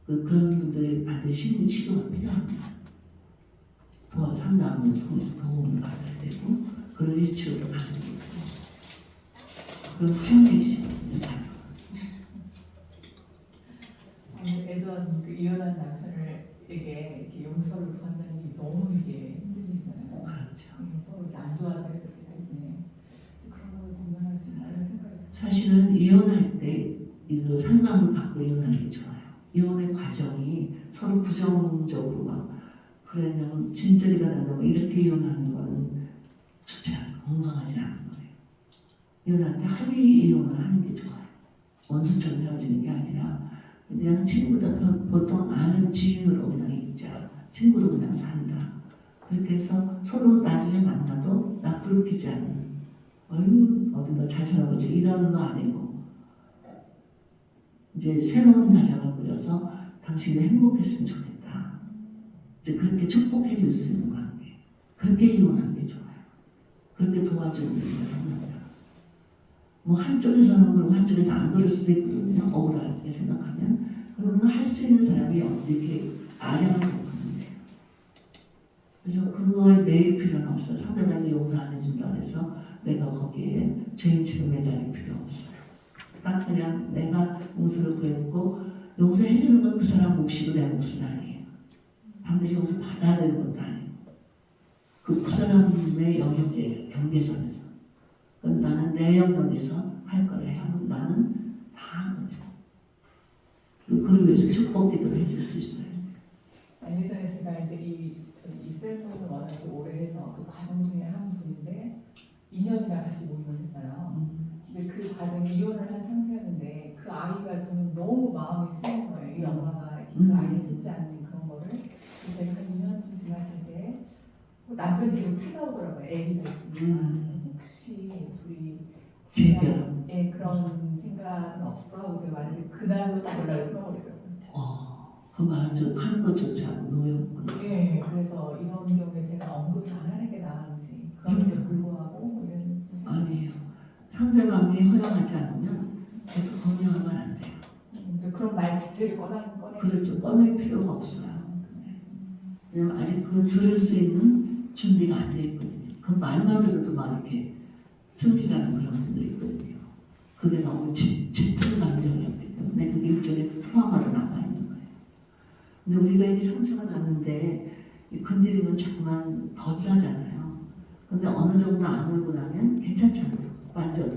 거죠. 그런 분들이 반드시 심리 치료가 필요합니다. 상담을 통해서 도움을 받아야 되고 그런 치료를 받는 거죠. 그럼 후련해지거든요, 자녀가. 애전 그 이혼한 남편에게 이렇게 용서를 구한다는 게 너무 이게 힘든 일이잖아요. 그렇죠. 서로 이렇게 안 좋아서 헤어졌기 때문에 그런 걸 공감할 수 있다는 생각이 들어요. 사실은 이혼할 때 이거 상담을 받고 이혼하는 게 좋아요. 이혼의 과정이 서로 부정적으로 막 그러냐면 진저리가 난다면 이렇게 이혼하는 거는 좋지 않아요. 건강하지 않은 거예요. 이혼할 때 합의 이혼을 하는 게 좋아요. 원수처럼 헤어지는 게 아니라 그냥 친구다 보통 아는 지인으로 그냥 있자. 친구로 그냥 산다. 그렇게 해서 서로 나중에 만나도 나쁘게 않는 어휴 어딘가 잘 살아보지 이러는 거 아니고 이제 새로운 가정을 꾸려서 당신이 행복했으면 좋겠다. 이제 그렇게 축복해 줄 수 있는 관계. 그렇게 이혼하는 게 좋아요. 그렇게 도와주는 게 제가 생각합니다. 뭐 한쪽에서는 그러고 한쪽에서 안 그럴 수도 있거든요. 억울하게 생각하면. 그러면 할 수 있는 사람이 이렇게 아량을 보면 돼요. 그래서 그거에 매일 필요는 없어요. 상대방이 용서 안 해준다 해서 내가 거기에 죄인처럼 매달릴 필요 없어요. 딱 그냥 내가 용서를 구했고 용서해주는 건 그 사람 몫이고 내 몫은 아니에요. 반드시 용서 받아야 되는 것도 아니에요. 그 사람의 영역의 경계선에서 나는 내 영역에서 할 거를 하면 나는 다 한 거죠. 그를 위해서 축복 기도를 해줄 수 있어요. 예전에 제가 이제 이 셀프를 워낙 오래 해서 그 과정 중에 한 분인데 2년이나 같이 모임을 했어요. 근데 그 과정에 이혼을 한 상태였는데 그 아이가 저는 너무 마음이 쓰인 거예요. 이 엄마가 그 아이를 듣지 않는 그런 거를. 그래서 제가 한 2년쯤 지났을 때 남편이 계속 찾아오더라고요. 애기가 있으니까. 혹시 둘이 재결혼. 예, 그런 생각은 없어? 제가 만약에 그날부터 연락을 끊어버리더라고요. 그 말을 하는 것조차 노였구나. 예, 그래서 이런 경우에 제가 언급을 안 하는 게 나은지 그럼에도 불구하고 뭐 이런 좀 생각이 아니에요. 상대방이 허용하지 않으면 계속 권유하면 안 돼요. 그런 말 자체를 꺼내. 그렇죠. 꺼낼 필요가 없어요. 왜냐면 아직 그 들을 수 있는 준비가 안 돼 있거든요. 그 말만 들어도 막 이렇게 승질나는 그런 분들이 있거든요. 그게 너무 짙은 감정이었기 때문에 그게 일종의 트라우마로 남아있는 거예요. 근데 우리가 이게 상처가 났는데 건드리면 자꾸만 더 나잖아요. 근데 어느 정도 아물고 나면 괜찮잖아요. 만져도.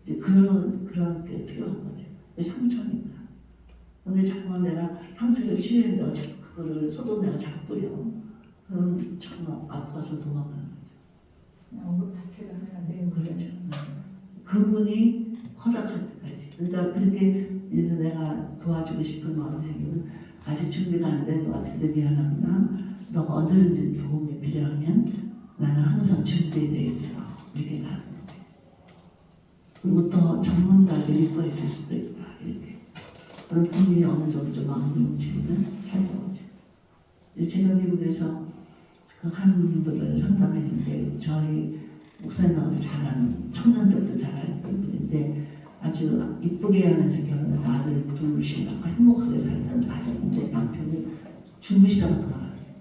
이제 그런 게 필요한 거죠. 상처니까. 근데 자꾸만 내가 상처를 치료한다고 자꾸 그거를 쏟아내고 자꾸 뿌려. 그럼 자꾸 아파서 도망가는 거죠. 언급 자체를 하면 안 되는 거죠. 그렇죠. 그분이 허락할 때까지. 그러니까 그렇게 이제 내가 도와주고 싶은 마음이 생기면 아직 준비가 안 된 것 같은데 미안하구나. 너가 어디든지 도움이 필요하면 나는 항상 준비되어 있어. 이렇게 놔두는 거예요. 그리고 또 전문가를 리퍼해 줄 수도 있다. 이렇게. 그럼 본인이 어느 정도 좀 마음이 움직이면 찾아오죠. 제가 미국에서 그 한 분을 상담했는데 저희 목사님하고도 잘 아는 청년들도 잘 아는 분인데 아주 이쁘게 하면서 결혼해서 아들 둘씩 낳고 행복하게 살던 가정인데 남편이 죽으시다가 돌아갔어요.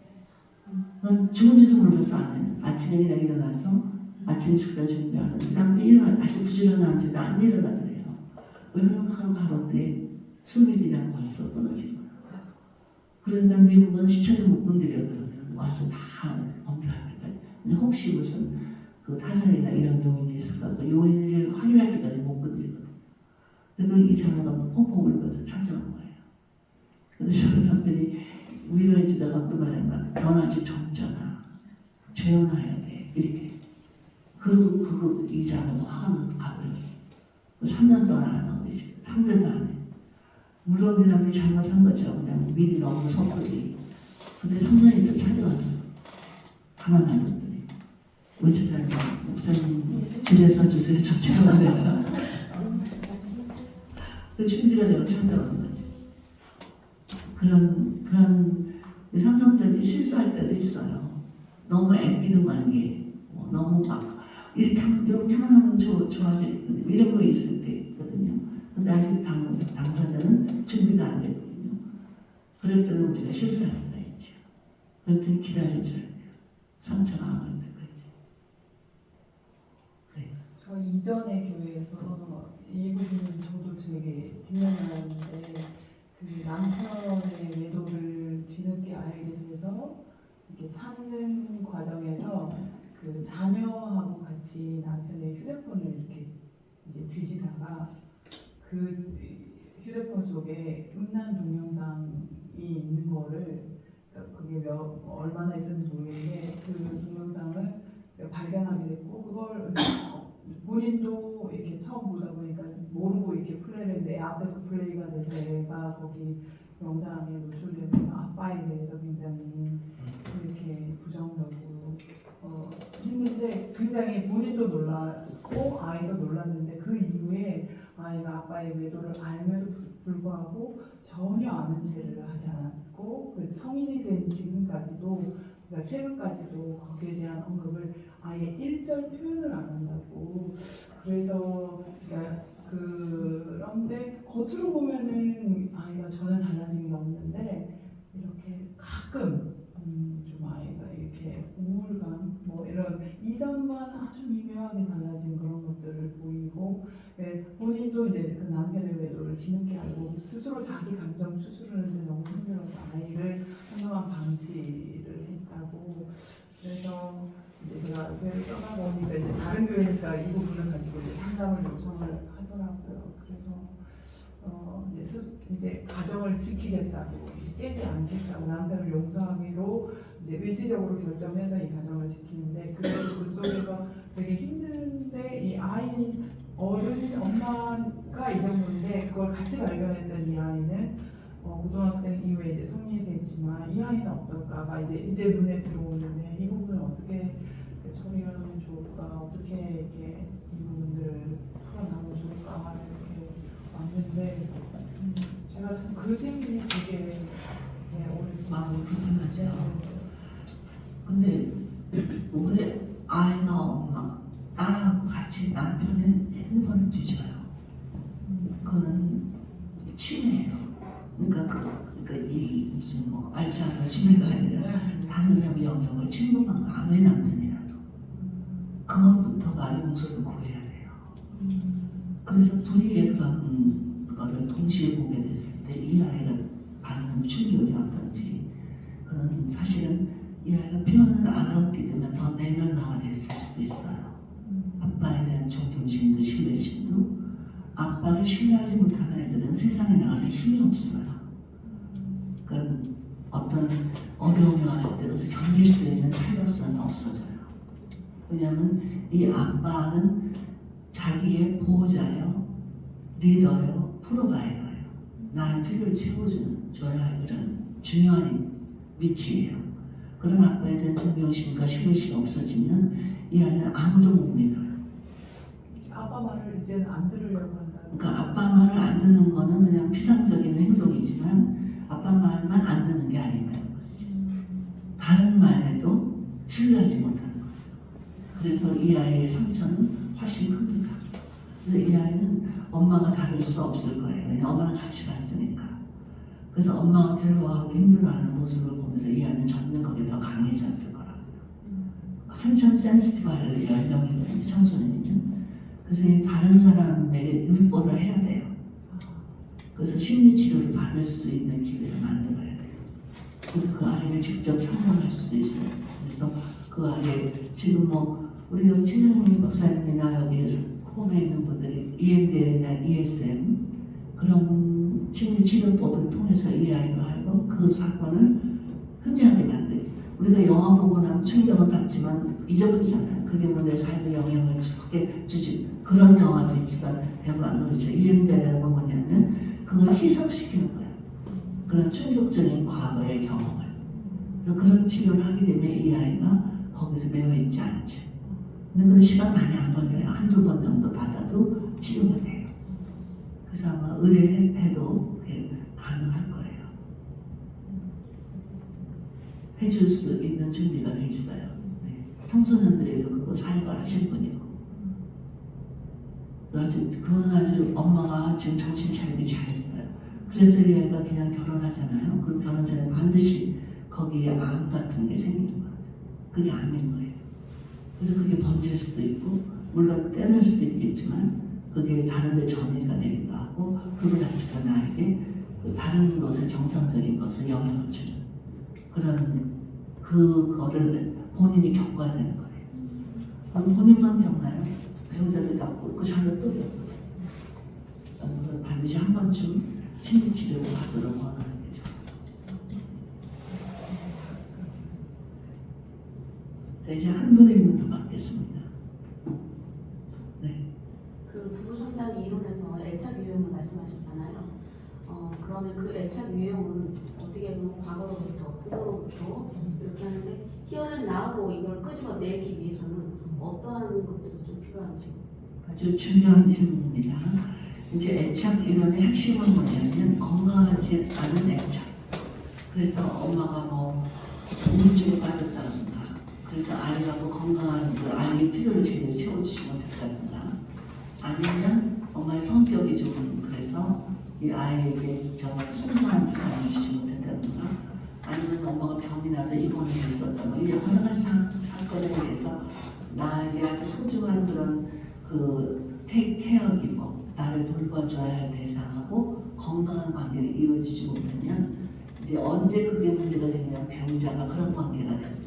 난 죽은지도 몰랐어. 아내는 아침에 그냥 일어나서 아침 식사 준비하는데 남편이 아주 부지런한 남편도 안 일어나더래요. 왜 하루 가봤더니 수밀이랑 벌써 끊어진 거야. 그러니까 미국은 시차도 못 건드려. 그러면 와서 다 검사할 때까지. 근데 혹시 무슨 그 타살이나 이런 요인이 있을까? 그 요인을 확인할 때까지 못 건드리거든. 그래서 이 자매가 펑펑 울면서 찾아온 거예요. 근데 저희 남편이 위로해주다가 어떤 말이냐면 넌 아직 젊잖아. 재혼해야 돼. 이렇게. 그리고 이 자매가 화가 나서 가버렸어. 3년 동안 안 하고 이제 3년도 안 해. 물론 우리 남편이 잘못한 거죠. 그냥 미리 너무 섣불리. 근데 3년이 또 찾아왔어. 가만 놔뒀더니. 왜 찾아왔냐. 목사님 줄에 서주세요. 저 재혼해요. 그 준비가 되고 찾아오는 거지. 그런 상담들이 실수할 때도 있어요. 너무 애끼는 관계, 너무 막 이렇게 하면 좋아질 이런 거 있을 때 있거든요. 근데 아직 당사자는 준비가 안 됐거든요. 그럴 때는 우리가 실수할 때가 있죠. 그럴 때는 기다려줘야 돼요. 상처가 안 올 때까지. 그래요. 저 이전에 교회에서 이 부분은 저도 되게 뒷면이었는데 그 남편의 외도를 뒤늦게 알게 돼서 이렇게 찾는 과정에서 그 자녀하고 같이 남편의 휴대폰을 이렇게 이제 뒤지다가 그 휴대폰 속에 음란 동영상이 있는 거를 그게 얼마나 있었는지 모르겠는데 그 동영상을 발견하게 됐고 그걸 본인도 이렇게 처음 보다 보니까 모르고 이렇게 플레이를 내 앞에서 플레이가 돼서 애가 거기 영상에 노출되면서 아빠에 대해서 굉장히 이렇게 부정적으로 했는데 굉장히 본인도 놀랐고 아이도 놀랐는데 그 이후에 아이가 아빠의 외도를 알면도 불구하고 전혀 아는 체를 하지 않았고 그 성인이 된 지금까지도 그러니까 최근까지도 거기에 대한 언급을 아예 일절 표현을 안 한다고. 그래서 그러니까 그런데 겉으로 보면은 아이가 전혀 달라진 게 없는데 이렇게 가끔 좀 아이가 이렇게 우울감 뭐 이런 이전과는 아주 미묘하게 달라진 그런 것들을 보이고 본인도 이제 그 남편의 외도를 뒤늦게 알고 스스로 자기 감정 추스르는데 너무 힘들어서 아이를 한동안 방치를 했다고. 그래서 이제 제가 교회를 떠나고 오니까 이제 다른 교회니까 이 부분을 가지고 이제 상담을 요청을 하더라고요. 그래서 이제 가정을 지키겠다고 깨지 않겠다고 남편을 용서하기로 이제 의지적으로 결정해서 이 가정을 지키는데 그 속에서 되게 힘든데 이 아이 어른 엄마가 이 정도인데 그걸 같이 발견했던 이 아이는 고등학생 이후에 이제 성인이 됐지만 이 아이는 어떨까가 이제 눈에 들어오는데 이 부분을 어떻게 처리를 하면 좋을까 어떻게 이렇게 이 부분들을 풀어나가면 좋을까 이렇게 왔는데 제가 참 그 질문이 되게 오늘 마음이 불편하죠. 근데 왜 아이가 엄마 딸하고 같이 남편의 핸드폰을 뒤져요? 그거는 침해예요. 그러니까 이 무슨 뭐 알츠하이머 침해가 아니라 다른 사람의 영역을 침범한 거 아무리 남편이라도 그것부터가 용서를 구해야 돼요. 그래서 불의의 그런 거를 동시에 보게 됐을 때 이 아이가 받는 충격이 어떤지 그건 사실은 이 아이가 표현을 안 했기 때문에 더 내면화가 됐을 수도 있어요. 아빠에 대한 존경심도 신뢰심도 아빠를 신뢰하지 못하는 애들은 세상에 나가서 힘이 없어요. 그러니까 어떤 어려움이 왔을 때 그것을 견딜 수 있는 탄력성이 없어져요. 왜냐하면 이 아빠는 자기의 보호자요, 리더요, 프로바이더예요. 나의 필요를 채워줘야 할 그런 중요한 위치예요. 그런 아빠에 대한 존경심과 신뢰심이 없어지면 이 아이는 아무도 못 믿어요. 아빠 말을 이제는 안 들으려고 한다. 그러니까 아빠 말을 안 듣는 거는 그냥 피상적인 행동이지만 아빠 말만 안 듣는 게 아니라는 거지. 다른 말에도 신뢰하지 못하는 거예요. 그래서 이 아이의 상처는 훨씬 큽니다. 그래서 이 아이는 엄마가 다룰 수 없을 거예요. 왜냐면 엄마는 같이 봤으니까. 그래서 엄마가 괴로워하고 힘들어하는 모습을 보면서 이 아이는 점점 거기에 더 강해졌을 거라고요. 한참 센시티브할 연령이거든요, 청소년이면. 그래서 이 다른 사람에게 율보를 해야 돼요. 그래서 심리치료를 받을 수 있는 기회를 만들어야 돼요. 그래서 그 아이를 직접 상담할 수도 있어요. 그래서 그 아이 지금 뭐 우리 최정훈 박사님이나 여기에서 홈에 있는 분들이 EMDR이나 ESM 그런 심리치료법을 통해서 이 아이가 하여금 그 사건을 흔히하게 만들고 우리가 영화 보고 나면 충격을 받지만 잊어버리잖아요. 그게 뭐 내 삶에 영향을 크게 주지 그런 영화도 있지만 대부분 안 그렇죠. EMDR이라는 건 뭐냐면 그걸 희석시키는 거예요. 그런 충격적인 과거의 경험을. 그래서 그런 치료를 하게 되면 이 아이가 거기서 매여 있지 않죠. 근데 그런 시간 많이 안 걸려요. 한두 번 정도 받아도 치료가 돼요. 그래서 아마 의뢰해도 그게 가능할 거예요. 해줄 수 있는 준비가 돼 있어요. 네. 청소년들에도 그거 사역을 하실 분이고. 그건 아주 엄마가 지금 정신 차리기 잘했어요. 그래서 이 아이가 그냥 결혼하잖아요. 그럼 결혼 전에 반드시 거기에 암 같은 게 생기는 거예요. 그게 암인 거예요. 그래서 그게 번질 수도 있고 물론 떼낼 수도 있겠지만 그게 다른 데 전이가 되기도 하고 그거 자체가 나에게 다른 것을 정상적인 것을 영향을 주는 그런 그거를 본인이 겪어야 되는 거예요. 그럼 본인만 겪나요? 배우자도 겪고 그 자녀 또 겪고 반드시 한 번쯤 심리치료를 받도록 권하는 게 좋아요. 자, 이제 한 분의 질문 더 받겠습니다. 네. 그 부부 상담 이론에서 애착 유형을 말씀하셨잖아요. 그러면 그 애착 유형은 어떻게 보면 과거로부터 부모로부터 이렇게 하는데 히어는 나오고 이걸 끄집어내기 위해서는 어떠한 것들이 좀 필요한지. 아주 중요한 질문입니다. 이제 애착 이론의 핵심은 뭐냐면 건강하지 않은 애착. 그래서 엄마가 뭐 우울증에 빠졌다든가 그래서 아이가 뭐 건강한 그 아이의 필요를 제대로 채워주지 못했다든가 아니면 엄마의 성격이 좀 그래서 이 아이에게 정말 순수한 사랑을 주지 못했다든가 아니면 엄마가 병이 나서 입원을 했었다 뭐 이런 여러 가지 사건에 대해서 나에게 아주 소중한 그런 그 케어 기버 나를 돌봐줘야 할 대상하고 건강한 관계를 이어지지 못하면 이제 언제 그게 문제가 되냐면 배우자가 그런 관계가 되거든요.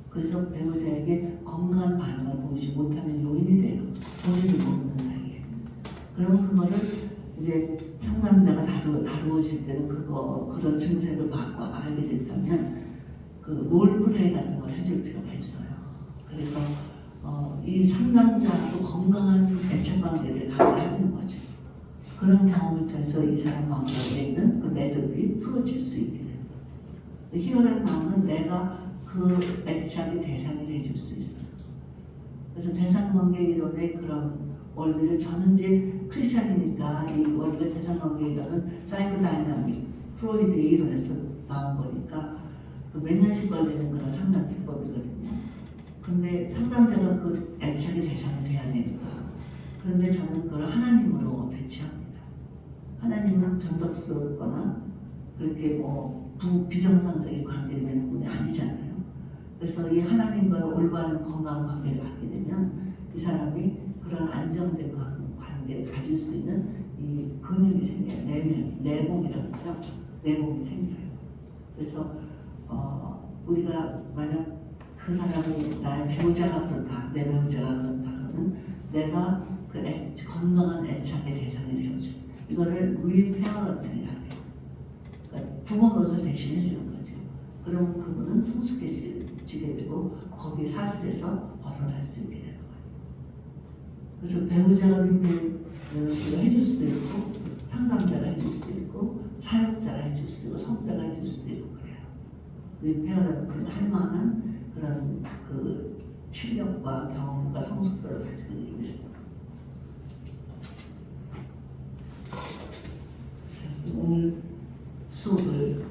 그래서 배우자에게 건강한 반응을 보이지 못하는 요인이 돼요. 본인이 모르는 사이에. 그러면 그거를 이제 상담자가 다루어질 때는 그런 증세를 받고 알게 됐다면 그 롤플레이 같은 걸 해줄 필요가 있어요. 그래서 이 상담자하고 건강한 애착 관계를 갖게 하는 거죠. 그런 경험을 통해서 이 사람 마음속에 있는 그 매듭이 풀어질 수 있게 되는 거죠. 히어로의 마음은 내가 그 애착의 대상이 돼줄 수 있어요. 그래서 대상관계 이론의 그런 원리를 저는 이제 크리스찬이니까 이 원래 대상관계 이론은 사이코다이나믹 프로이드 이론에서 나온 거니까 그 몇 년씩 걸리는 그런 상담 기법이거든요. 근데 상담자가 그 애착의 대상이 돼야 되니까. 그런데 저는 그걸 하나님으로 대체합니다. 하나님은 변덕스럽거나 그렇게 뭐 비정상적인 관계를 맺는 분이 아니잖아요. 그래서 이 하나님과의 올바른 건강한 관계를 갖게 되면 이 사람이 그런 안정된 관계를 가질 수 있는 이 근육이 생겨요. 내공이라고 하죠. 내공이 생겨요. 그래서 우리가 만약 그 사람이 나의 배우자가 그렇다, 내 배우자가 그렇다 그러면 내가 그 건강한 애착의 대상이 되어줘. 이거를 리페어런팅이라고 해요. 그러니까 부모 노릇을 대신해 주는 거죠. 그러면 그분은 성숙해지게 되고 거기에 사슬에서 벗어날 수 있게 되는 거예요. 그래서 배우자가 리페어를 해줄 수도 있고 상담자가 해줄 수도 있고 사역자가 해줄 수도 있고 성배가 해줄 수도 있고 그래요. 리페어런팅 할 만한 그런 그 실력과 경험과 성숙도를 가지고 있습니다. 오늘 수업을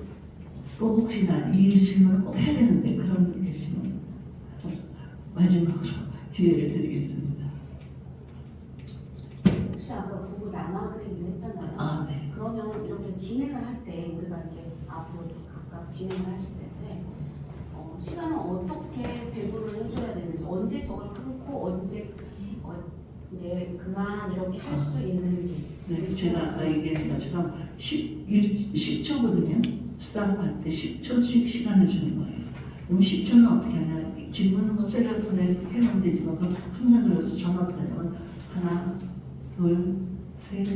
또 혹시나 이 질문을 꼭 해야 되는데 그런 분 계시면 마지막으로 기회를 드리겠습니다. 혹시 아까 부부 진행을 하실 텐데 시간을 어떻게 배분을 해줘야 되는지, 언제 저걸 끊고 언제 이제 그만 이렇게 할 수 있는지. 네, 제가 아까 얘기한 것처럼 10초거든요. 스탑할 때 10초씩 시간을 주는 거예요. 그럼 10초는 어떻게 하냐? 지금은 뭐 셀럽폰에 해놓으면 되지만 그럼 항상 그래서 저는 어떻게 하냐면 하나, 둘, 셋,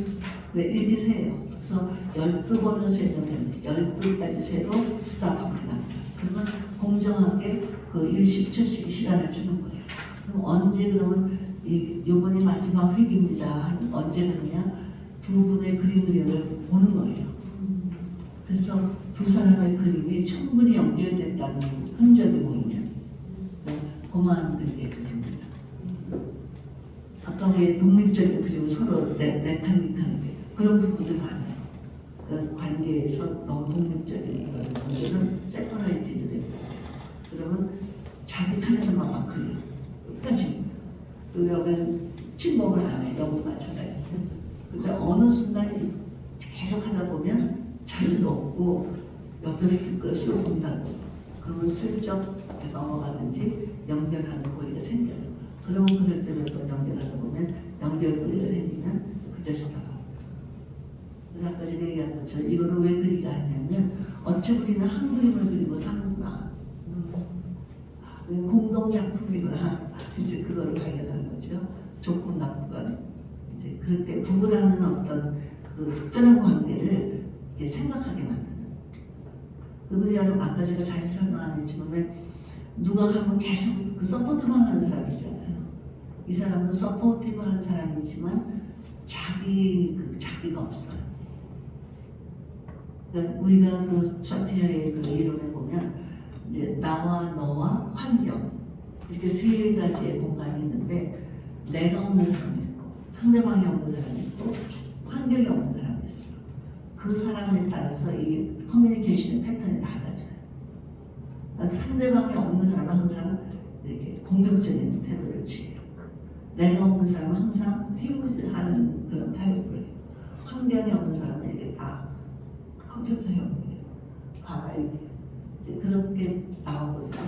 네, 이렇게 세요. 그래서 12번을 세면 됩니다. 12까지 세고 스탑합니다. 그러면 공정하게 그 10초씩 시간을 주는 거예요. 그럼 언제 그러면 요번이 마지막 회기입니다. 언제 그러냐? 두 분의 그림을 보는 거예요. 그래서 두 사람의 그림이 충분히 연결됐다는 흔적이 보이면 그만 그리게 됩니다. 아까 왜 독립적인 그림을 서로 내칸하는 게 그런 부분들 많아요. 그 관계에서 너무 독립적인 그런 부분들은 세퍼레이트가 되고 그러면 자기 칸에서만 막 그려요. 끝까지. 그리고 여기는 침범을 안 해. 여기도 마찬가지고. 근데 어느 순간 계속 하다 보면 자유도 없고 옆에서 쓰고 본다고. 그러면 슬쩍 넘어가든지 연결하는 고리가 생겨요. 그러면 그럴 때 몇 번 연결하다 보면 연결고리가 생기면 그때 스탑. 그래서 아까 제가 얘기한 것처럼 이거를 왜 그리가 하냐면 어째 우리는 한 그림을 그리고 사는구나. 공동작품이구나. 이제 그거를 발견하는 거죠. 좋고 나쁘가 이제 그렇게 구분하는 어떤 그 특별한 관계를 이렇게 생각하게 만드는. 그리고 여러분 아까 제가 자세히 설명 안 했지만 누가 하면 계속 그 서포트만 하는 사람이잖아요. 이 사람은 서포티브한 사람이지만 자기가 없어요. 그러니까 우리가 그 사티어의 그 이론에 보면 이제 나와 너와 환경 이렇게 세 가지의 공간이 있는데 내가 없는 사람이 있고 상대방이 없는 사람이 있고 환경이 없는 사람이 있어요. 그 사람에 따라서 이 커뮤니케이션의 패턴이 달라져요. 그러니까 상대방이 없는 사람은 항상 이렇게 공격적인 태도를 취해요. 내가 없는 사람은 항상 회유하는 그런 타입으로 해요. 환경이 없는 사람은 이게 다 컴퓨터형이에요. 다 이렇게 이제 그렇게 나오거든요.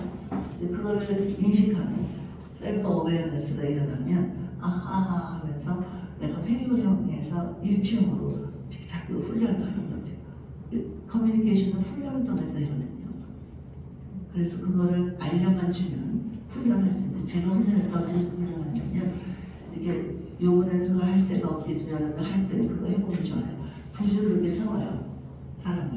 이제 그거를 인식하면 셀프 어웨어너스가 일어나면 아하 하면서 내가 회유형에서 일체형으로 자꾸 훈련을 하는 거죠. 커뮤니케이션은 훈련을 통해서 되거든요. 그래서 그거를 알려만 주면 훈련할 수 있는데 제가 훈련을 어떻게 훈련하냐면 이게 요번에는 그걸 할 새가 없겠지만 할 때는 그거 해보면 좋아요. 두 줄을 이렇게 세워요. 사람을.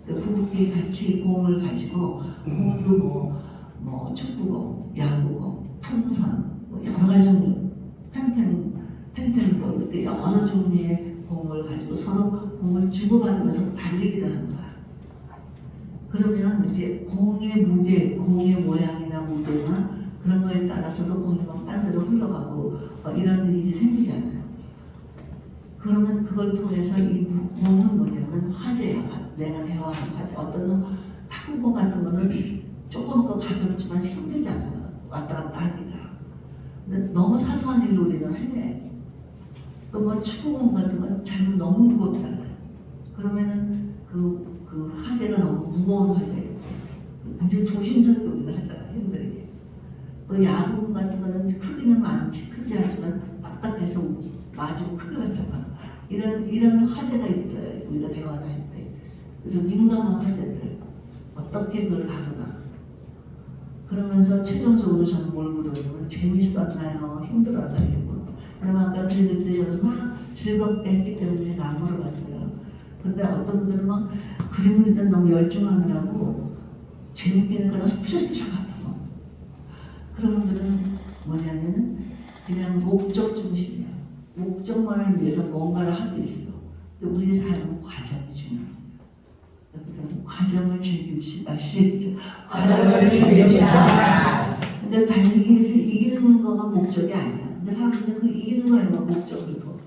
부부끼리 같이 공을 가지고 공도 뭐 축구공, 야구공, 풍선 뭐 여러 가지 종류 펜텐볼 이렇게 여러 종류의 공을 가지고 서로 공을 주고받으면서 달리기를 하는 거야. 그러면 이제 공의 무게, 공의 모양이나 무게나 그런 거에 따라서도 공이 막 딴 데로 흘러가고 이런 일이 생기잖아요. 그러면 그걸 통해서 이 공은 뭐냐면 화제야. 내가 대화하는 화제. 어떤 놈 탁구공 같은 거는 조금 더 가볍지만 힘들잖아요. 왔다 갔다 하기가. 근데 너무 사소한 일로 우리는 헤매. 또 뭐 축구공 같은 건 잘 너무 무겁잖아요. 그러면은 그 화제가 너무 무거운 화제예요. 굉장히 조심스럽게 우리는 하잖아요. 힘들게. 또 야구공 같은 거는 크기는 많지 크지 않지만 딱딱해서 맞으면 큰일 났잖아. 이런 화제가 있어요. 우리가 대화를 할 때. 그래서 민감한 화제들 어떻게 그걸 다루나. 그러면서 최종적으로 저는 뭘 물어보면 재밌었나요? 힘들었나요? 이렇게 물어봐요. 왜냐면 아까 그릴 때 막 즐겁게 했기 때문에 제가 안 물어봤어요. 근데 어떤 분들은 막 그림 그릴 때 너무 열중하느라고 재밌게 하는 거나 스트레스를 받아. 그런 분들은 뭐냐면은 그냥 목적 중심이야. 목적만을 위해서 뭔가를 하고 있어. 근데 우리의 삶은 과정이 중요합니다. 그래서 과정을 즐깁시다. 과정을 즐깁시다. 근데 달리기에서 이기는 거가 목적이 아니야. 근데 사람들은 그 이기는 거에만 목적을 둬.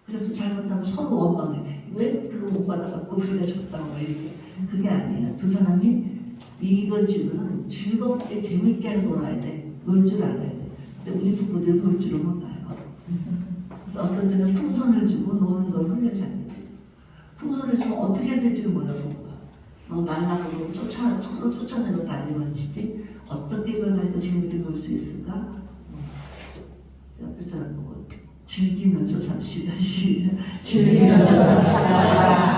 그래서 잘못하면 서로 원망해. 왜 그거 못 받아갖고 우리가 졌다고 이렇게. 그게 아니야. 두 사람이 이걸 지금은 즐겁게 재밌게 놀아야 돼. 놀 줄 알아야 돼. 근데 우리 부부들 놀 줄을 몰라요. 그래서 어떤 때는 풍선을 주고 노는 걸 훈련이 안 되고 있어. 풍선을 주면 어떻게 해야 될지 몰라보고 막 날라가고 서로 쫓아내고 난리만 치지 어떻게 이걸 가지고 재미를 볼 수 있을까? 옆에 사람 보고 즐기면서 삽시다. 시작. 즐기면서 삽시다.